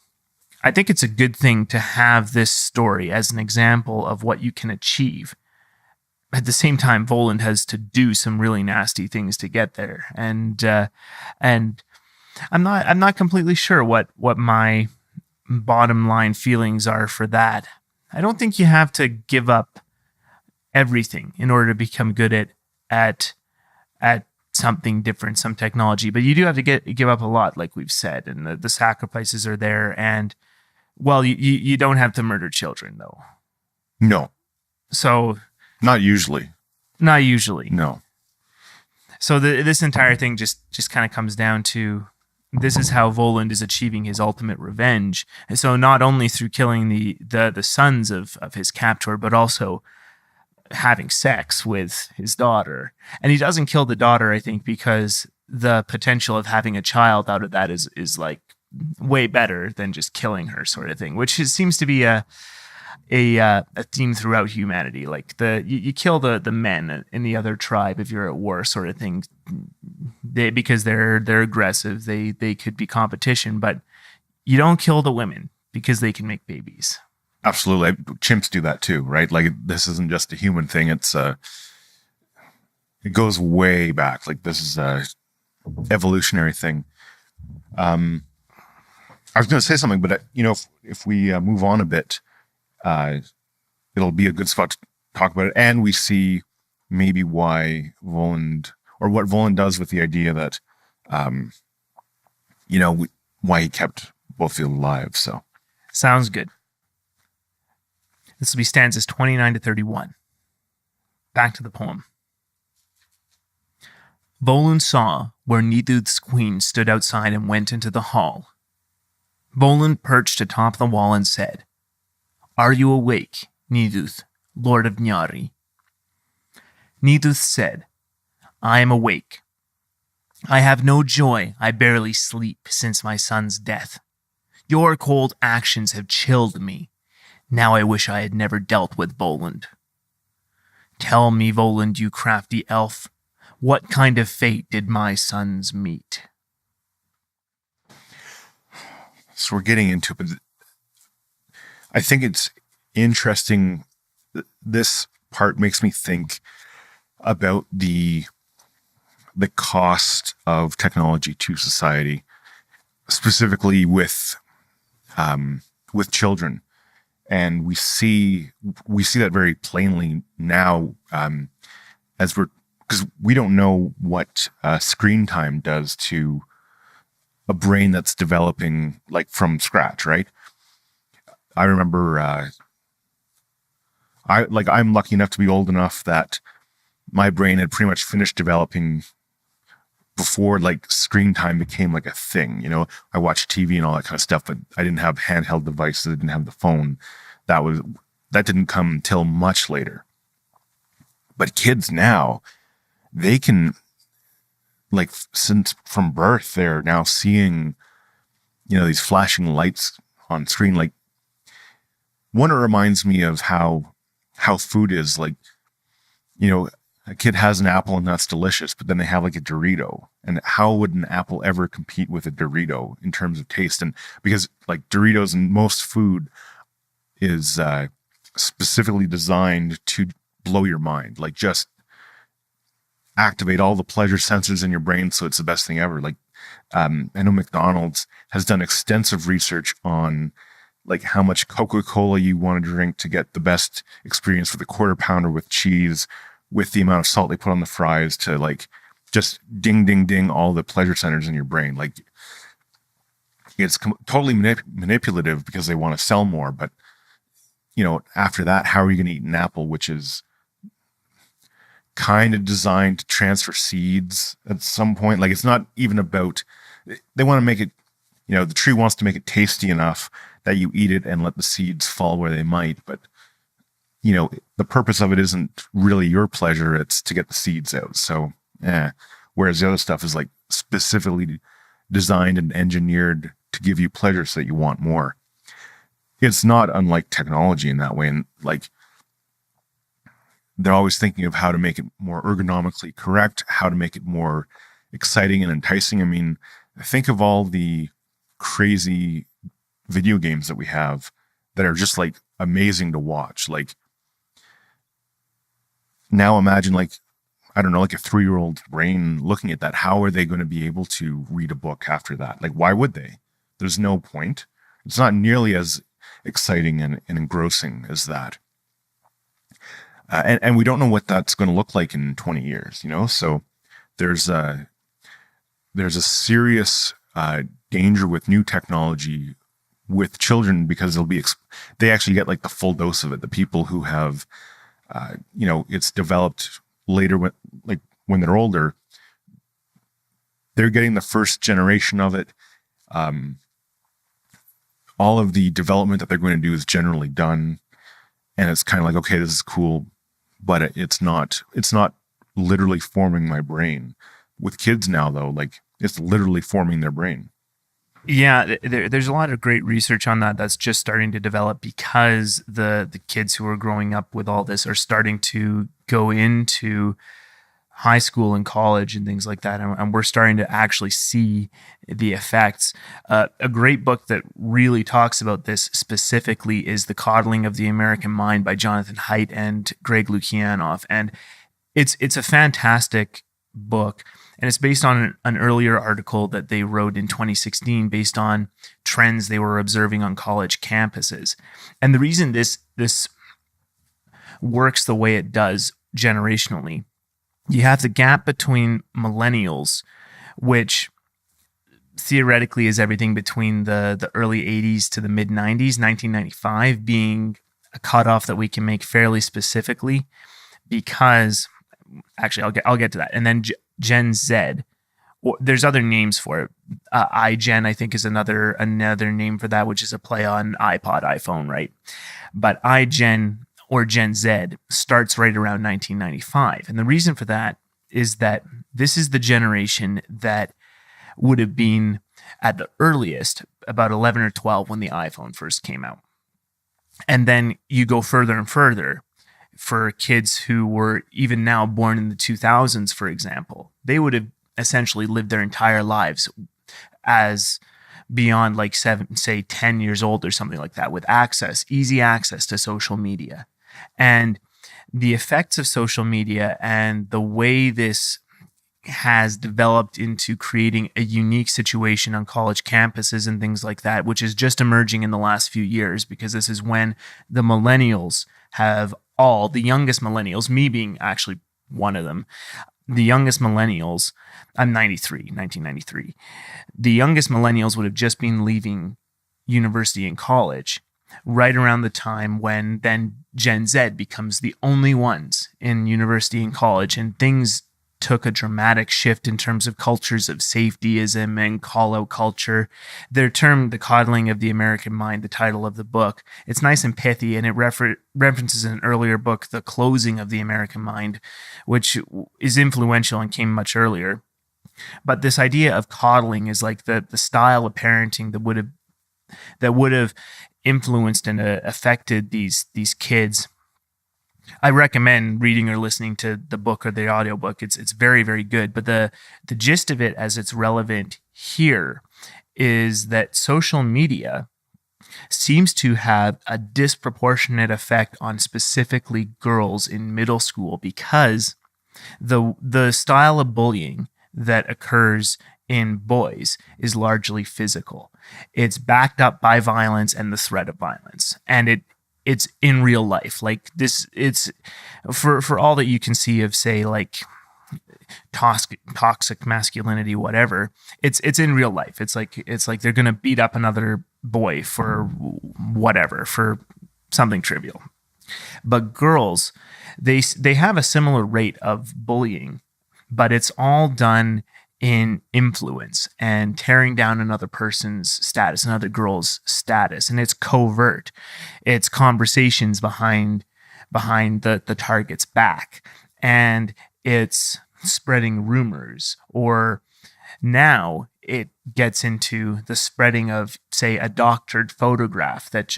I think it's a good thing to have this story as an example of what you can achieve. At the same time, Volund has to do some really nasty things to get there, and I'm not completely sure what my bottom line feelings are for that. I don't think you have to give up everything in order to become good at something different, some technology, but you do have to give up a lot, like we've said, and the sacrifices are there. And well, you don't have to murder children, though. No. So not usually. No. So this entire thing just kind of comes down to, this is how Volund is achieving his ultimate revenge. And so not only through killing the sons of his captor, but also having sex with his daughter. And he doesn't kill the daughter, I think, because the potential of having a child out of that is like way better than just killing her, sort of thing, which seems to be a theme throughout humanity. Like you kill the men in the other tribe if you're at war, sort of thing. Because they're aggressive, they could be competition, but you don't kill the women because they can make babies. Absolutely. Chimps do that too, right? Like, this isn't just a human thing. It goes way back. Like, this is a evolutionary thing. I was going to say something, but if we move on a bit, it'll be a good spot to talk about it. And we see maybe why Volund, or what Volund does with the idea that, why he kept both alive. So sounds good. This will be stanzas 29 to 31. Back to the poem. Volund saw where Nithuth's queen stood outside and went into the hall. Volund perched atop the wall and said, "Are you awake, Nithuth, lord of Nyari?" Nithuth said, "I am awake. I have no joy, I barely sleep since my son's death. Your cold actions have chilled me. Now I wish I had never dealt with Volund. Tell me, Volund, you crafty elf, what kind of fate did my sons meet?" So we're getting into it, but I think it's interesting. This part makes me think about the cost of technology to society, specifically with children. And we see that very plainly now, because we don't know what screen time does to a brain that's developing like from scratch, right? I remember, I'm lucky enough to be old enough that my brain had pretty much finished developing before like screen time became like a thing. I watched TV and all that kind of stuff, but I didn't have handheld devices. I didn't have the phone. That didn't come until much later. But kids now, they can, like, since from birth, they're now seeing, these flashing lights on screen. Like, one, it reminds me of how food is. Like, a kid has an apple and that's delicious, but then they have like a Dorito. And how would an apple ever compete with a Dorito in terms of taste? And because like Doritos and most food is specifically designed to blow your mind, like just activate all the pleasure sensors in your brain, so it's the best thing ever. Like, I know McDonald's has done extensive research on like how much Coca-Cola you want to drink to get the best experience with a quarter pounder with cheese, with the amount of salt they put on the fries, to like just ding, ding, ding all the pleasure centers in your brain. Like, it's totally manipulative because they want to sell more. But, after that, how are you going to eat an apple, which is kind of designed to transfer seeds at some point? Like, it's not even about, they want to make it, the tree wants to make it tasty enough that you eat it and let the seeds fall where they might. But, the purpose of it isn't really your pleasure. It's to get the seeds out. So, whereas the other stuff is like specifically designed and engineered to give you pleasure so that you want more. It's not unlike technology in that way. And like, they're always thinking of how to make it more ergonomically correct, how to make it more exciting and enticing. I mean, think of all the crazy video games that we have that are just like amazing to watch. Like, now imagine like, I don't know, like a 3-year-old brain looking at that. How are they going to be able to read a book after that? Like, why would they? There's no point. It's not nearly as exciting and engrossing as that. And we don't know what that's going to look like in 20 years, So there's a serious danger with new technology with children, because they actually get like the full dose of it. The people who have, it's developed later when they're older, they're getting the first generation of it. All of the development that they're going to do is generally done, and it's kind of like, okay, this is cool, but it's not literally forming my brain. With kids now, though, like, it's literally forming their brain. Yeah, there's a lot of great research on that that's just starting to develop, because the kids who are growing up with all this are starting to go into high school and college and things like that, and we're starting to actually see the effects. A great book that really talks about this specifically is The Coddling of the American Mind by Jonathan Haidt and Greg Lukianoff, and it's a fantastic book, and it's based on an earlier article that they wrote in 2016 based on trends they were observing on college campuses. And the reason this works the way it does generationally, you have the gap between millennials, which theoretically is everything between the early 80s to the mid 90s, 1995 being a cutoff that we can make fairly specifically, because actually I'll get to that. And then Gen Z, or there's other names for it. iGen, I think, is another name for that, which is a play on iPod, iPhone, right? But iGen, or Gen Z, starts right around 1995. And the reason for that is that this is the generation that would have been at the earliest about 11 or 12 when the iPhone first came out. And then you go further and further for kids who were even now born in the 2000s, for example. They would have essentially lived their entire lives as beyond like 10 years old or something like that, with easy access to social media. And the effects of social media and the way this has developed into creating a unique situation on college campuses and things like that, which is just emerging in the last few years, because this is when the millennials have the youngest millennials, me being actually one of them, the youngest millennials, I'm 1993. The youngest millennials would have just been leaving university and college right around the time when then Gen Z becomes the only ones in university and college, and things took a dramatic shift in terms of cultures of safetyism and call-out culture. They're termed The Coddling of the American Mind, the title of the book. It's nice and pithy, and it references an earlier book, The Closing of the American Mind, which is influential and came much earlier. But this idea of coddling is like the style of parenting that would have influenced and affected these kids. I recommend reading or listening to the book or the audiobook. It's very, very good. But the gist of it, as it's relevant here, is that social media seems to have a disproportionate effect on specifically girls in middle school, because the style of bullying that occurs in boys is largely physical. It's backed up by violence and the threat of violence. And it's in real life. Like this, it's for all that you can see of, say, like toxic masculinity, whatever. It's in real life. It's like they're gonna beat up another boy for whatever, for something trivial. But girls, they have a similar rate of bullying, but it's all done in influence and tearing down another person's status, another girl's status, and it's covert. It's conversations behind the target's back, and it's spreading rumors, or now it gets into the spreading of, say, a doctored photograph that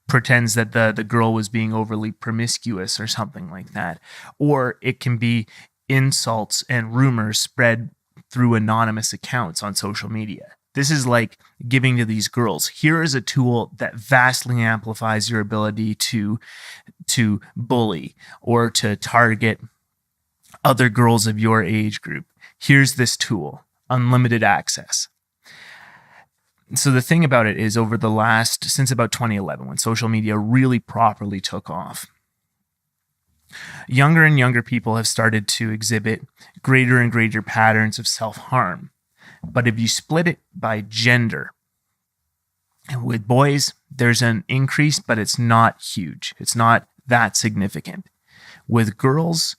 pretends that the girl was being overly promiscuous or something like that. Or it can be insults and rumors spread through anonymous accounts on social media. This is like giving to these girls, here is a tool that vastly amplifies your ability to bully or to target other girls of your age group. Here's this tool, unlimited access. So the thing about it is, since about 2011, when social media really properly took off, younger and younger people have started to exhibit greater and greater patterns of self-harm. But if you split it by gender, with boys, there's an increase, but it's not huge. It's not that significant. With girls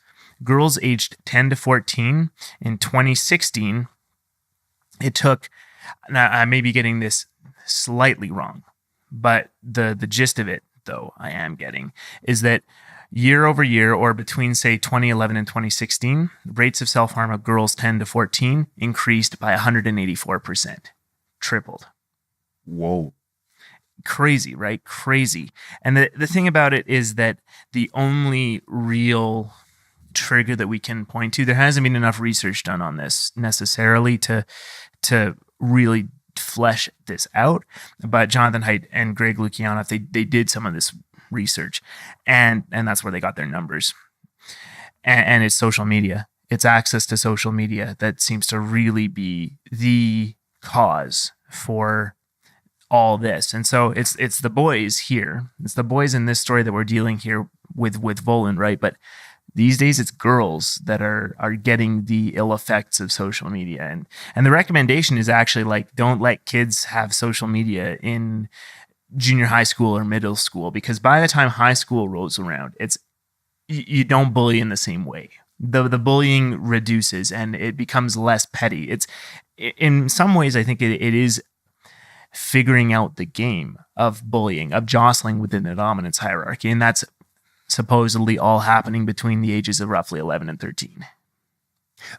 aged 10 to 14, in 2016, it took, now I may be getting this slightly wrong, but the gist of it, though, I am getting, is that year over year, or between, say, 2011 and 2016, rates of self-harm of girls 10 to 14 increased by 184%. Tripled. Whoa. Crazy, right? Crazy. And the thing about it is that the only real trigger that we can point to, there hasn't been enough research done on this necessarily to really flesh this out, but Jonathan Haidt and Greg Lukianoff, they did some of this research, and that's where they got their numbers. And it's social media. It's access to social media that seems to really be the cause for all this. And so it's the boys here. It's the boys in this story that we're dealing here with Volund, right? But these days it's girls that are getting the ill effects of social media. And the recommendation is actually like, don't let kids have social media in junior high school or middle school, because by the time high school rolls around, you don't bully in the same way. The bullying reduces and it becomes less petty. It's, in some ways, I think it is figuring out the game of bullying, of jostling within the dominance hierarchy, and that's supposedly all happening between the ages of roughly 11 and 13.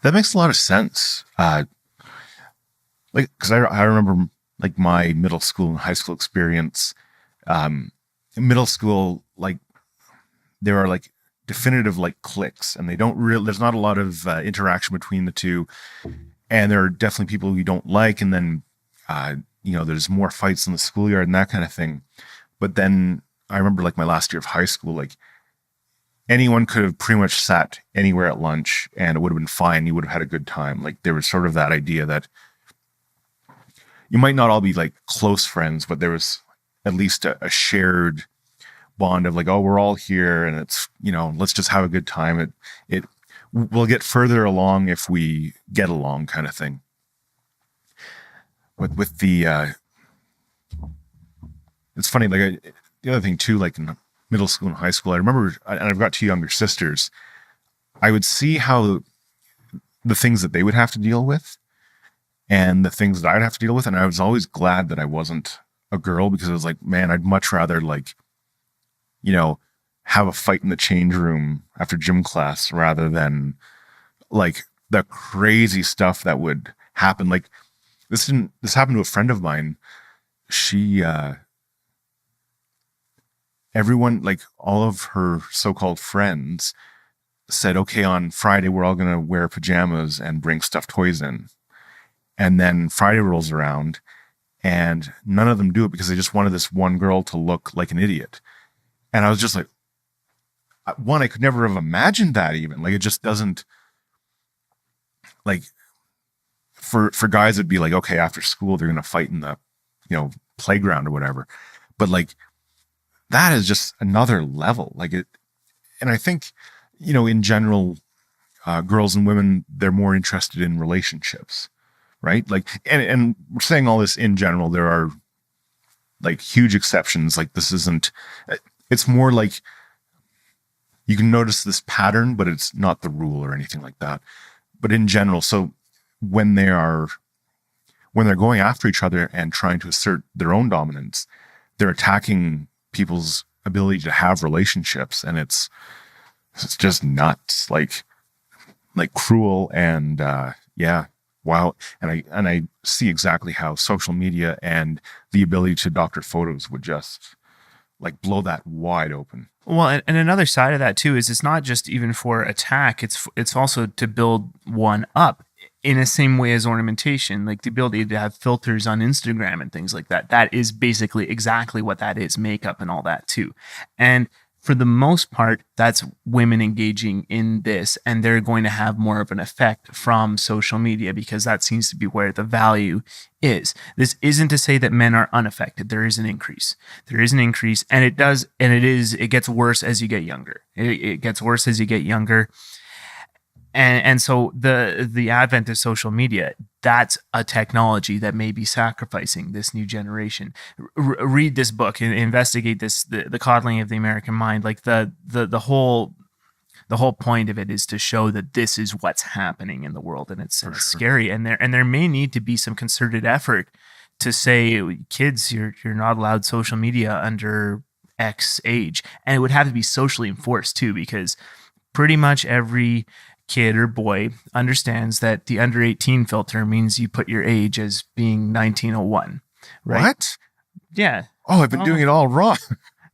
That makes a lot of sense. Because I remember like my middle school and high school experience. Middle school, like there are like definitive like cliques, and there's not a lot of interaction between the two, and there are definitely people you don't like, and then there's more fights in the schoolyard and that kind of thing. But then I remember like my last year of high school, like anyone could have pretty much sat anywhere at lunch and it would have been fine. You would have had a good time. Like there was sort of that idea that you might not all be like close friends, but there was at least a shared bond of like, oh, we're all here and it's, let's just have a good time. It will get further along if we get along, kind of thing. But with the, it's funny, like the other thing too, like in middle school and high school, I remember, and I've got two younger sisters, I would see how the things that they would have to deal with and the things that I'd have to deal with. And I was always glad that I wasn't a girl, because it was like, man, I'd much rather like, have a fight in the change room after gym class rather than like the crazy stuff that would happen. Like this happened to a friend of mine. She, everyone, like all of her so-called friends said, okay, on Friday, we're all going to wear pajamas and bring stuffed toys in. And then Friday rolls around and none of them do it because they just wanted this one girl to look like an idiot. And I was just like, one, I could never have imagined that even. Like, it just doesn't, like, for guys, it'd be like, okay, after school, they're going to fight in the, playground or whatever. But like, that is just another level. Like it, and I think in general, girls and women, they're more interested in relationships, right? Like, and we're saying all this in general. There are like huge exceptions. Like this isn't, it's more like you can notice this pattern, but it's not the rule or anything like that. But in general, so when they're going after each other and trying to assert their own dominance, they're attacking people's ability to have relationships, and it's just nuts, like cruel, and yeah, wow. And I see exactly how social media and the ability to doctor photos would just like blow that wide open. Well, and another side of that too is it's not just even for attack; it's also to build one up in the same way as ornamentation, like the ability to have filters on Instagram and things like that. That is basically exactly what that is, makeup and all that too. And for the most part, that's women engaging in this, and they're going to have more of an effect from social media because that seems to be where the value is. This isn't to say that men are unaffected. There is an increase. There is an increase, and it gets worse as you get younger. It gets worse as you get younger. And so the advent of social media, that's a technology that may be sacrificing this new generation. Read this book and investigate this, the coddling of the American mind. Like the whole point of it is to show that this is what's happening in the world, and it's scary. And there may need to be some concerted effort to say, kids, you're not allowed social media under X age, and it would have to be socially enforced too, because pretty much every kid or boy understands that the under 18 filter means you put your age as being 1901, right? What? Yeah. Oh, I've been doing it all wrong.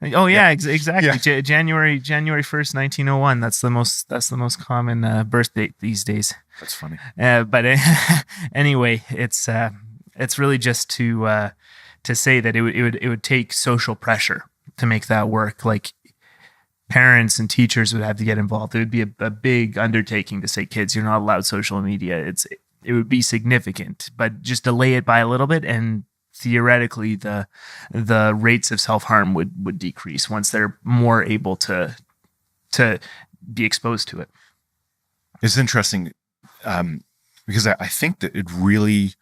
Oh yeah, exactly. Yeah. January 1st, 1901. That's the most common birth date these days. That's funny. But anyway, it's really just to say that it would take social pressure to make that work. Like, parents and teachers would have to get involved. It would be a big undertaking to say, kids, you're not allowed social media. It would be significant, but just delay it by a little bit, and theoretically the rates of self-harm would decrease once they're more able to be exposed to it. It's interesting because I think that it really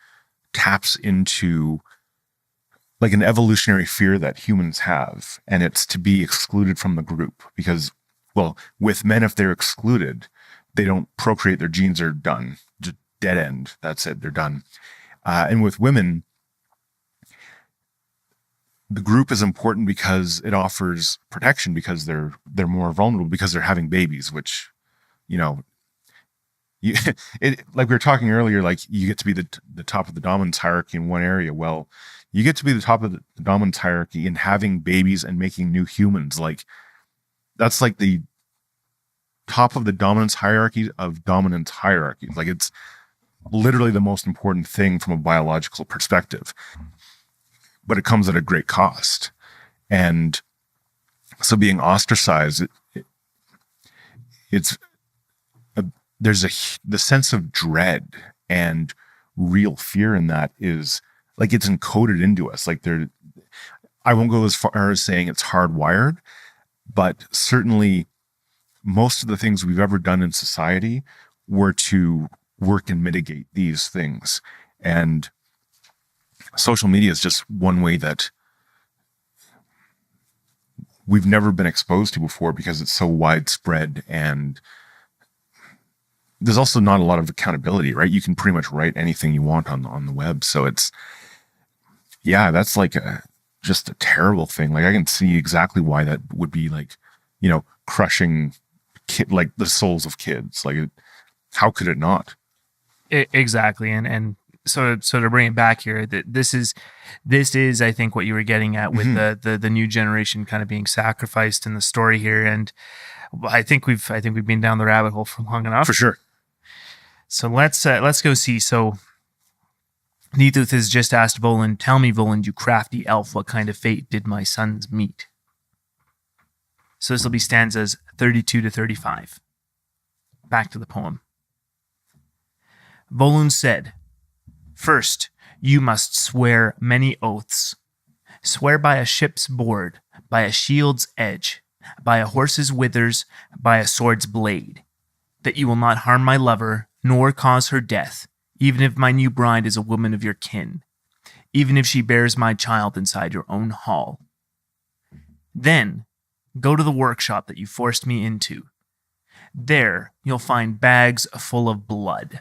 taps into like an evolutionary fear that humans have, and it's to be excluded from the group. Because, well, with men, if they're excluded, they don't procreate, their genes are done, just dead end. That's it, they're done. And with women, the group is important because it offers protection, because they're more vulnerable, because they're having babies, which, like we were talking earlier, like you get to be the top of the dominance hierarchy in one area. Well, you get to be the top of the dominance hierarchy in having babies and making new humans. Like, that's like the top of the dominance hierarchy of dominance hierarchies. Like, it's literally the most important thing from a biological perspective, but it comes at a great cost. And so being ostracized, there's the sense of dread and real fear in that is like it's encoded into us. Like I won't go as far as saying it's hardwired, but certainly most of the things we've ever done in society were to work and mitigate these things. And social media is just one way that we've never been exposed to before, because it's so widespread, and there's also not a lot of accountability, right? You can pretty much write anything you want on the web. So that's like just a terrible thing. Like, I can see exactly why that would be like, crushing like the souls of kids. Like, how could it not? Exactly. And so to bring it back here, that this is, I think, what you were getting at with the new generation kind of being sacrificed in the story here. And I think we've been down the rabbit hole for long enough. For sure. So let's go see. So Nithuth has just asked Volund, "Tell me, Volund, you crafty elf, what kind of fate did my sons meet?" So this will be stanzas 32 to 35. Back to the poem. Volund said, "First, you must swear many oaths. Swear by a ship's board, by a shield's edge, by a horse's withers, by a sword's blade, that you will not harm my lover, nor cause her death, even if my new bride is a woman of your kin, even if she bears my child inside your own hall. Then go to the workshop that you forced me into. There you'll find bags full of blood.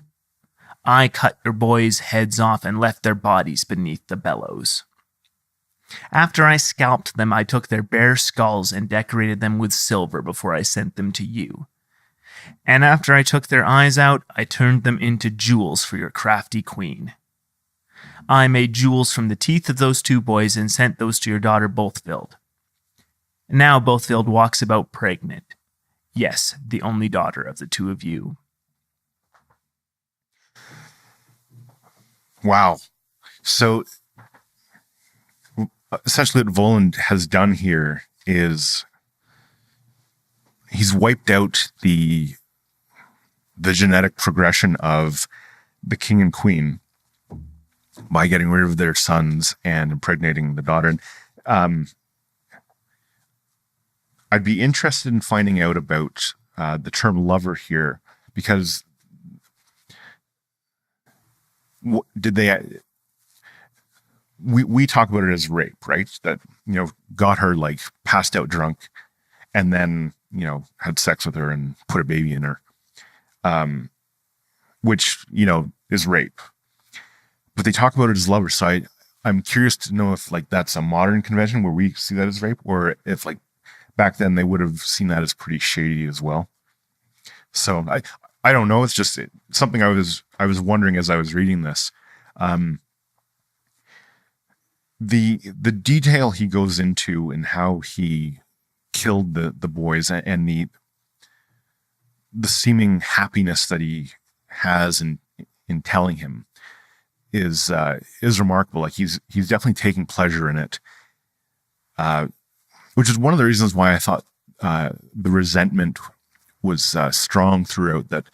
I cut your boys' heads off and left their bodies beneath the bellows. After I scalped them, I took their bare skulls and decorated them with silver before I sent them to you. And after I took their eyes out, I turned them into jewels for your crafty queen. I made jewels from the teeth of those two boys and sent those to your daughter Bothvild. Now Bothvild walks about pregnant. Yes, the only daughter of the two of you. Wow. So essentially what Volund has done here is he's wiped out the genetic progression of the king and queen by getting rid of their sons and impregnating the daughter. And I'd be interested in finding out about the term lover here, because did they... We talk about it as rape, right? That, got her like passed out drunk and then, had sex with her and put a baby in her, which, is rape. But they talk about it as lover. So I'm curious to know if like that's a modern convention where we see that as rape, or if like back then they would have seen that as pretty shady as well. So I don't know. It's just something I was wondering as I was reading this. The detail he goes into and how he killed the boys and the seeming happiness that he has in telling him is remarkable. Like he's definitely taking pleasure in it, which is one of the reasons why I thought the resentment was strong throughout. That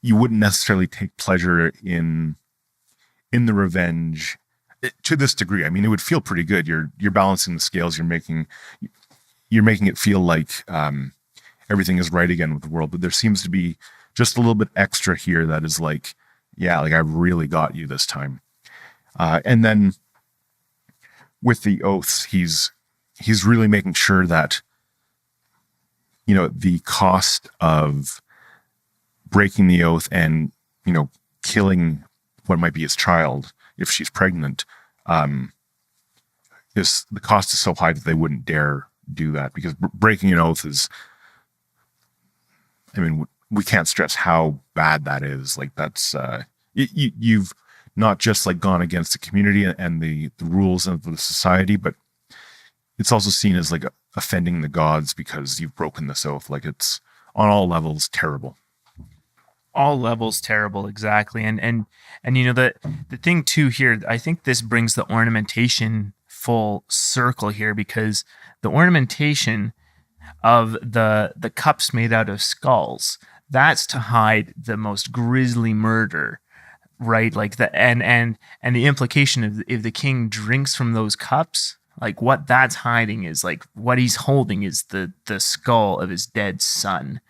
you wouldn't necessarily take pleasure in the revenge to this degree. I mean, it would feel pretty good. You're balancing the scales. You're making it feel like everything is right again with the world. But there seems to be just a little bit extra here that is like, yeah, like I really got you this time. And then with the oaths, he's really making sure that, the cost of breaking the oath and, killing what might be his child, if she's pregnant, is the cost is so high that they wouldn't dare do that, because breaking an oath is, I mean, we can't stress how bad that is. Like that's, you've not just like gone against the community and the rules of the society, but it's also seen as like offending the gods because you've broken this oath. Like it's on all levels terrible. All levels terrible, exactly. And the thing too here, I think this brings the ornamentation full circle here, because the ornamentation of the cups made out of skulls, that's to hide the most grisly murder, right? Like and the implication of if the king drinks from those cups, like what that's hiding is like what he's holding is the skull of his dead son,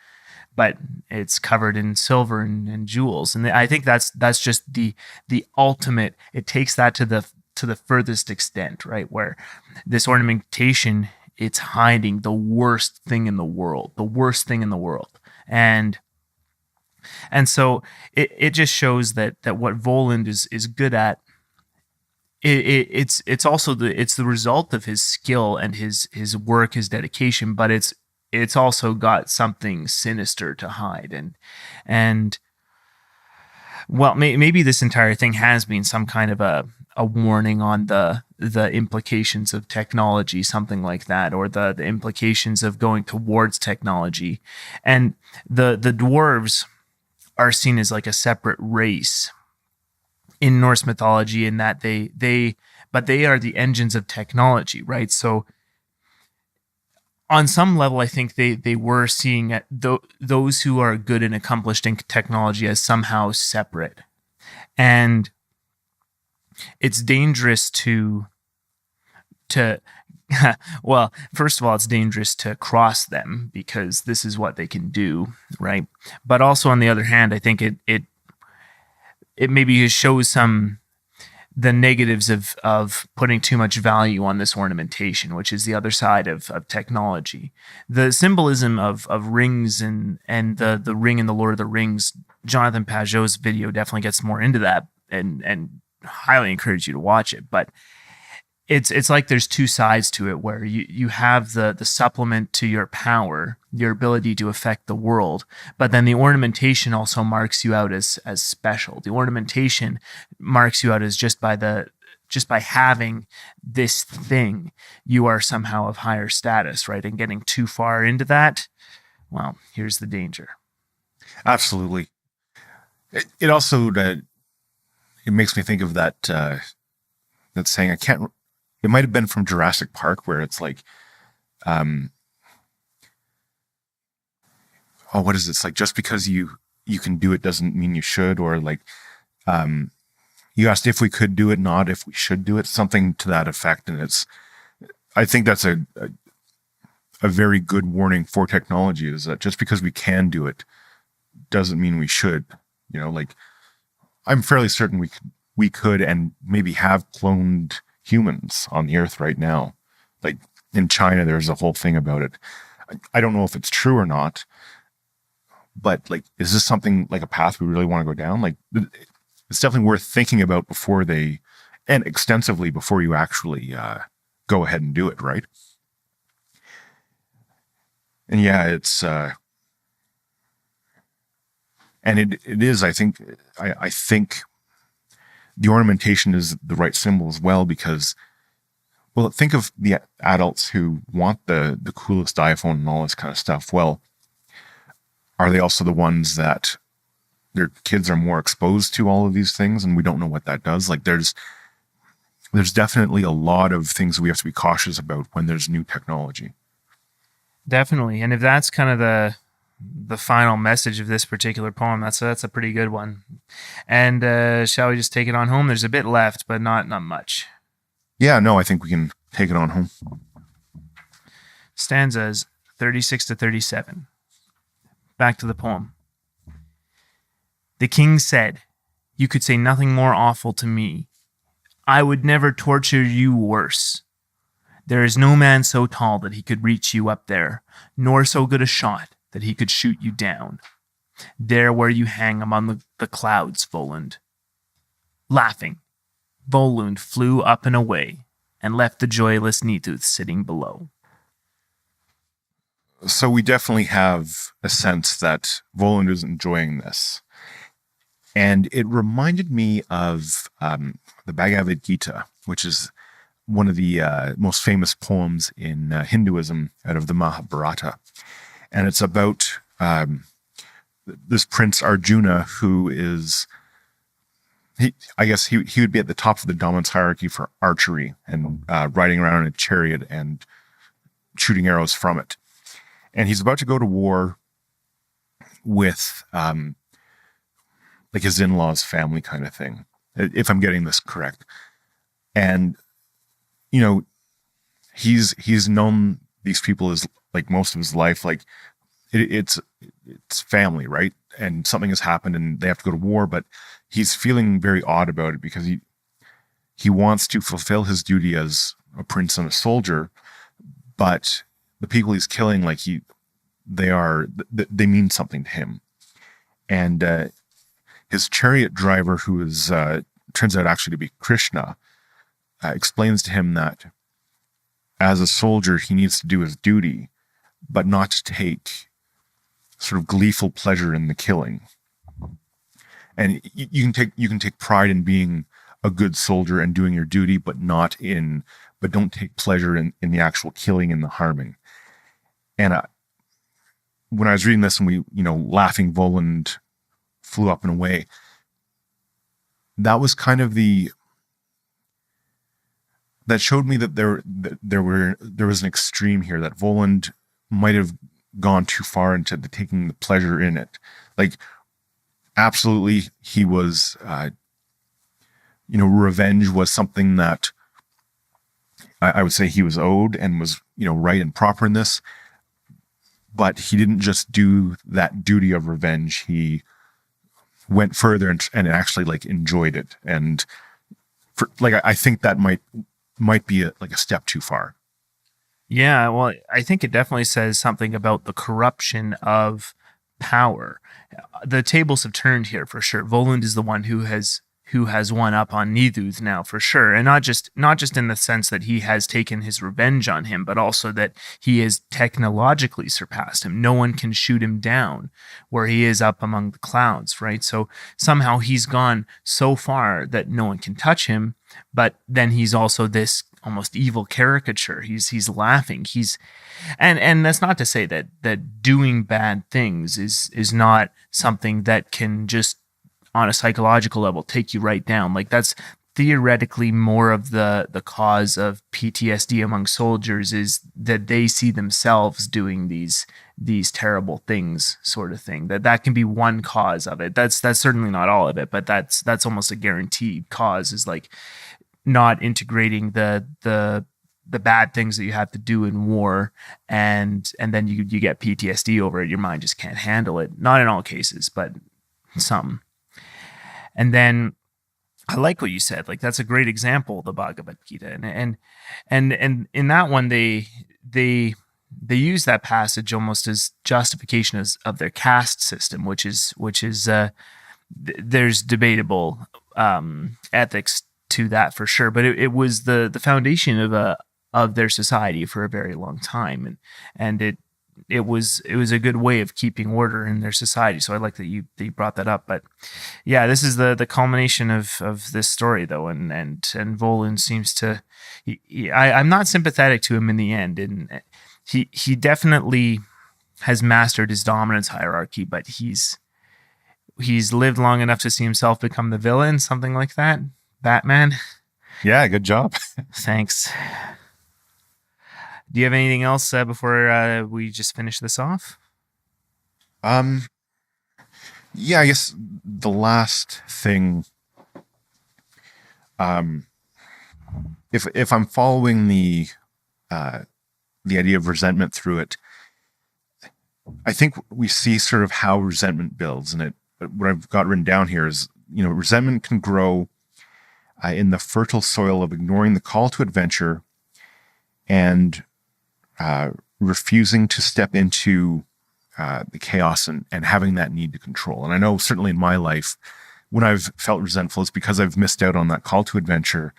but it's covered in silver and jewels. And I think that's just the ultimate. It takes that to the furthest extent, right? Where this ornamentation, it's hiding the worst thing in the world, and so it just shows that what Volund is good at. It's also the result of his skill and his work, his dedication, but it's also got something sinister to hide, and well, maybe this entire thing has been some kind of a warning on the implications of technology, something like that, or the implications of going towards technology. And the dwarves are seen as like a separate race in Norse mythology, in that they are the engines of technology, right? So on some level, I think they were seeing those who are good and accomplished in technology as somehow separate, and it's dangerous to Well, first of all, it's dangerous to cross them because this is what they can do, right? But also on the other hand, I think it maybe shows some the negatives of putting too much value on this ornamentation, which is the other side of technology. The symbolism of rings and the ring in the Lord of the Rings, Jonathan Pajot's video definitely gets more into that, and highly encourage you to watch it. But it's like there's two sides to it, where you have the supplement to your power, your ability to affect the world, but then the ornamentation also marks you out as special. The ornamentation marks you out as just by having this thing, you are somehow of higher status, right? And getting too far into that, well, here's the danger. Absolutely. It also it makes me think of that saying. I can't. It might have been from Jurassic Park, where it's like, what is it? It's like, just because you can do it doesn't mean you should, or like, you asked if we could do it, not if we should do it, something to that effect. And I think that's a very good warning for technology, is that just because we can do it doesn't mean we should. Like, I'm fairly certain we could and maybe have cloned humans on the earth right now. Like in China, there's a whole thing about it. I don't know if it's true or not, but like, is this something like a path we really want to go down? Like, it's definitely worth thinking about and extensively before you actually go ahead and do it, right? And yeah, it's and it is. I think the ornamentation is the right symbol as well, because, well, think of the adults who want the coolest iPhone and all this kind of stuff. Well, are they also the ones that their kids are more exposed to all of these things, and we don't know what that does? Like, there's definitely a lot of things we have to be cautious about when there's new technology. Definitely. And if that's kind of the final message of this particular poem, that's a pretty good one. And shall we just take it on home? There's a bit left, but not much. Yeah, no, I think we can take it on home. Stanzas 36 to 37. Back to the poem. The king said, "You could say nothing more awful to me. I would never torture you worse. There is no man so tall that he could reach you up there, nor so good a shot that he could shoot you down. There where you hang among the clouds, Volund." Laughing, Volund flew up and away, and left the joyless Nithuth sitting below. So we definitely have a sense that Volund is enjoying this. And it reminded me of the Bhagavad Gita, which is one of the most famous poems in Hinduism out of the Mahabharata. And it's about this Prince Arjuna, who is, I guess he would be at the top of the dominance hierarchy for archery, and riding around in a chariot and shooting arrows from it. And he's about to go to war with like his in-laws' family kind of thing, if I'm getting this correct. And, he's known these people as like most of his life. Like it's family, right? And something has happened and they have to go to war, but he's feeling very odd about it, because he wants to fulfill his duty as a prince and a soldier, but the people he's killing, like they mean something to him. And his chariot driver, who is turns out actually to be Krishna, explains to him that as a soldier he needs to do his duty, but not to take sort of gleeful pleasure in the killing. And you can take pride in being a good soldier and doing your duty, but don't take pleasure in the actual killing and the harming. And when I was reading this, and we, laughing Volund flew up and away, that was kind of that showed me that there was an extreme here, that Volund might have gone too far into taking the pleasure in it. Like, absolutely, he was, revenge was something that I would say he was owed and was, right and proper in this, but he didn't just do that duty of revenge. He went further and actually like enjoyed it. And I think that might be a step too far. Yeah, well, I think it definitely says something about the corruption of power. The tables have turned here for sure. Volund is the one who has won up on Nithuth now for sure, and not just in the sense that he has taken his revenge on him, but also that he has technologically surpassed him. No one can shoot him down where he is up among the clouds, right? So somehow he's gone so far that no one can touch him, but then he's also this almost evil caricature. He's laughing. And that's not to say that doing bad things is not something that can just on a psychological level take you right down. Like that's theoretically more of the cause of PTSD among soldiers, is that they see themselves doing these terrible things, sort of thing. That can be one cause of it. That's certainly not all of it, but that's almost a guaranteed cause, is like not integrating the bad things that you have to do in war, and then you get PTSD over it. Your mind just can't handle it. Not in all cases, but some. And then I like what you said. Like that's a great example, the Bhagavad Gita, and in that one they use that passage almost as justification of their caste system, which is there's debatable ethics to that for sure, but it was the foundation of their society for a very long time, and it was a good way of keeping order in their society. So I like that you brought that up. But yeah, this is the culmination of this story though, and Volund seems to I'm not sympathetic to him in the end, and he definitely has mastered his dominance hierarchy, but he's lived long enough to see himself become the villain, something like that. Batman. Yeah, good job. Thanks. Do you have anything else before we just finish this off? Yeah, I guess the last thing, if I'm following the idea of resentment through it, I think we see sort of how resentment builds, and what I've got written down here is, resentment can grow in the fertile soil of ignoring the call to adventure and refusing to step into the chaos and having that need to control. And I know certainly in my life, when I've felt resentful, it's because I've missed out on that call to adventure.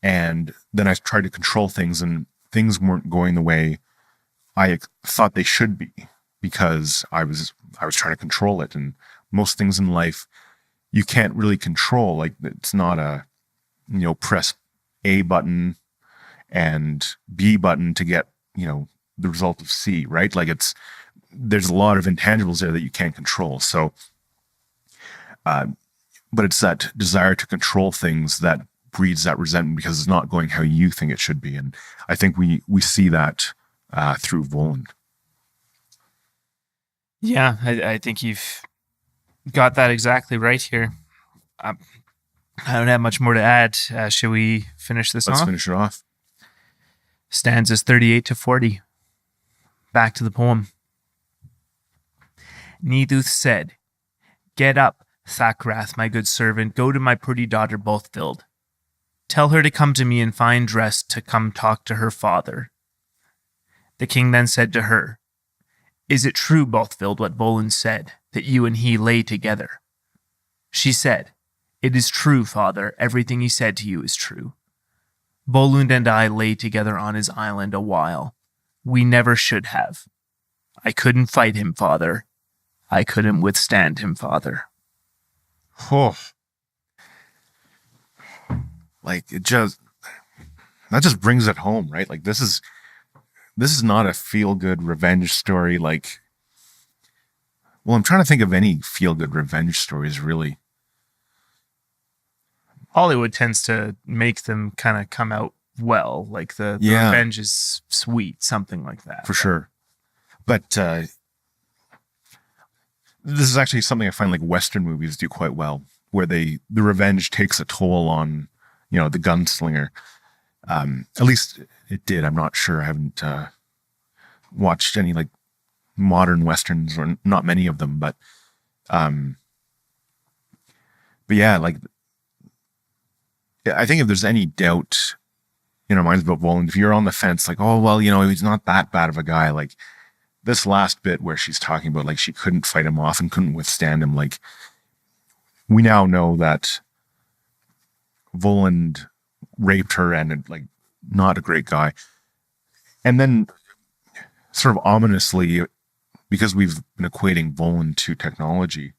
And then I tried to control things, and things weren't going the way I thought they should be, because I was trying to control it. And most things in life you can't really control. Like it's not a, press A button and B button to get, the result of C, right? Like there's a lot of intangibles there that you can't control. So, but it's that desire to control things that breeds that resentment, because it's not going how you think it should be. And I think we see that through Volund. Yeah, I think you've got that exactly right here. I don't have much more to add. Should we finish this off? Let's finish it off. Stanzas 38 to 40. Back to the poem. Nithuth said, "Get up, Thakrath, my good servant, go to my pretty daughter Bothvild. Tell her to come to me in fine dress to come talk to her father." The king then said to her, "Is it true, Bothvild, what Volund said, that you and he lay together?" She said, "It is true, father, everything he said to you is true. Volund and I lay together on his island a while. We never should have. I couldn't fight him, father. I couldn't withstand him, father." Oh. Like that just brings it home, right? Like this is not a feel-good revenge story. Like, well, I'm trying to think of any feel-good revenge stories, really. Hollywood tends to make them kind of come out well, like the revenge is sweet, something like that. For sure. But this is actually something I find like Western movies do quite well, where the revenge takes a toll on, the gunslinger. At least it did. I'm not sure. I haven't watched any like modern westerns, or not many of them, but yeah, like I think if there's any doubt in our minds about Volund, if you're on the fence, like, oh well, he's not that bad of a guy, like this last bit where she's talking about like she couldn't fight him off and couldn't withstand him, like we now know that Volund raped her and like not a great guy. And then sort of ominously, because we've been equating Volund to technology,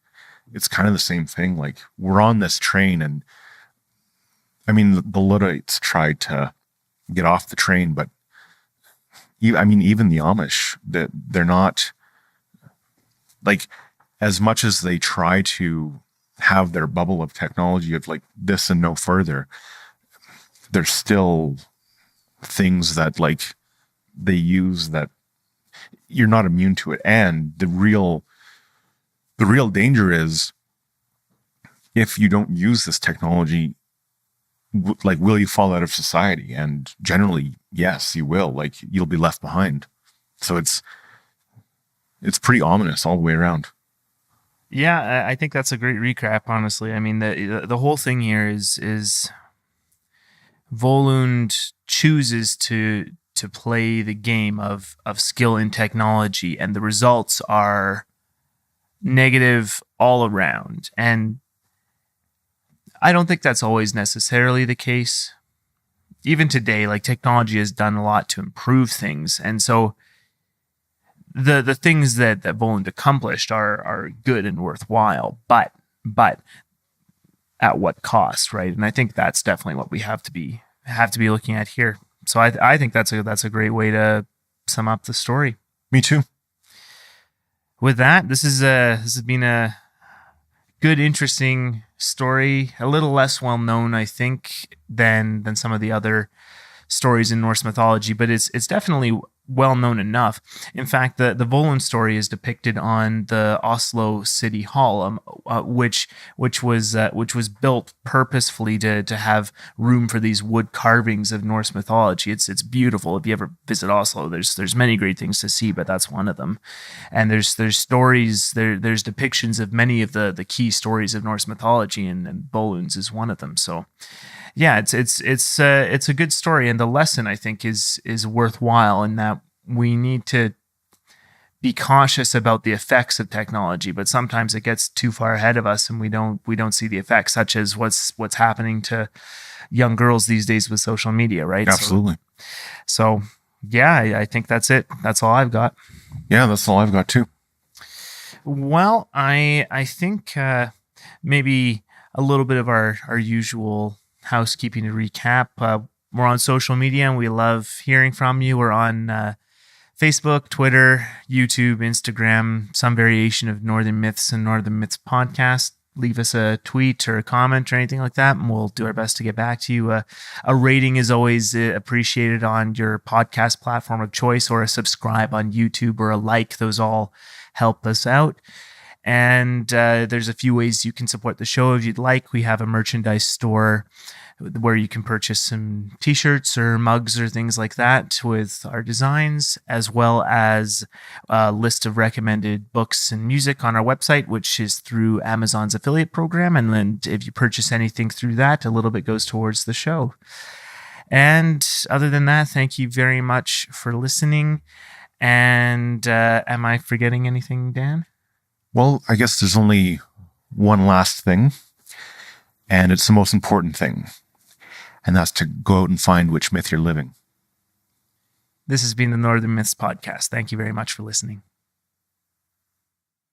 it's kind of the same thing. Like we're on this train, and I mean, the Luddites tried to get off the train, but even the Amish, that they're not like, as much as they try to have their bubble of technology of like this and no further, there's still things that like they use that you're not immune to it. And the real danger is if you don't use this technology, like, will you fall out of society? And generally, yes, you will. Like, you'll be left behind. So it's pretty ominous all the way around. Yeah, I think that's a great recap, honestly. I mean, the whole thing here is Volund chooses to play the game of skill in technology, and the results are negative all around. And I don't think that's always necessarily the case. Even today, like, technology has done a lot to improve things, and so the things that Volund accomplished are good and worthwhile, but at what cost, right? And I think that's definitely what we have to be looking at here. So I think that's a great way to sum up the story. Me too. With that, this has been a good, interesting story. A little less well known, I think, than some of the other stories in Norse mythology, but it's definitely well known enough. In fact, the Volund story is depicted on the Oslo City Hall, which was built purposefully to have room for these wood carvings of Norse mythology. It's beautiful. If you ever visit Oslo, there's many great things to see, but that's one of them. And there's stories, there's depictions of many of the key stories of Norse mythology, and Volund's is one of them. So yeah, it's a good story, and the lesson, I think, is worthwhile in that we need to be cautious about the effects of technology, but sometimes it gets too far ahead of us, and we don't see the effects, such as what's happening to young girls these days with social media, right? Absolutely. So yeah, I think that's it. That's all I've got. Yeah, that's all I've got too. Well, I think maybe a little bit of our usual housekeeping to recap. We're on social media, and we love hearing from you. We're on Facebook, Twitter, YouTube, Instagram, some variation of Northern Myths and Northern Myths podcast. Leave us a tweet or a comment or anything like that, and we'll do our best to get back to you. A rating is always appreciated on your podcast platform of choice, or a subscribe on YouTube, or a like. Those all help us out. And there's a few ways you can support the show if you'd like. We have a merchandise store where you can purchase some t-shirts or mugs or things like that with our designs, as well as a list of recommended books and music on our website, which is through Amazon's affiliate program. And then if you purchase anything through that, a little bit goes towards the show. And other than that, thank you very much for listening. And am I forgetting anything, Dan? Well, I guess there's only one last thing, and it's the most important thing, and that's to go out and find which myth you're living. This has been the Northern Myths Podcast. Thank you very much for listening.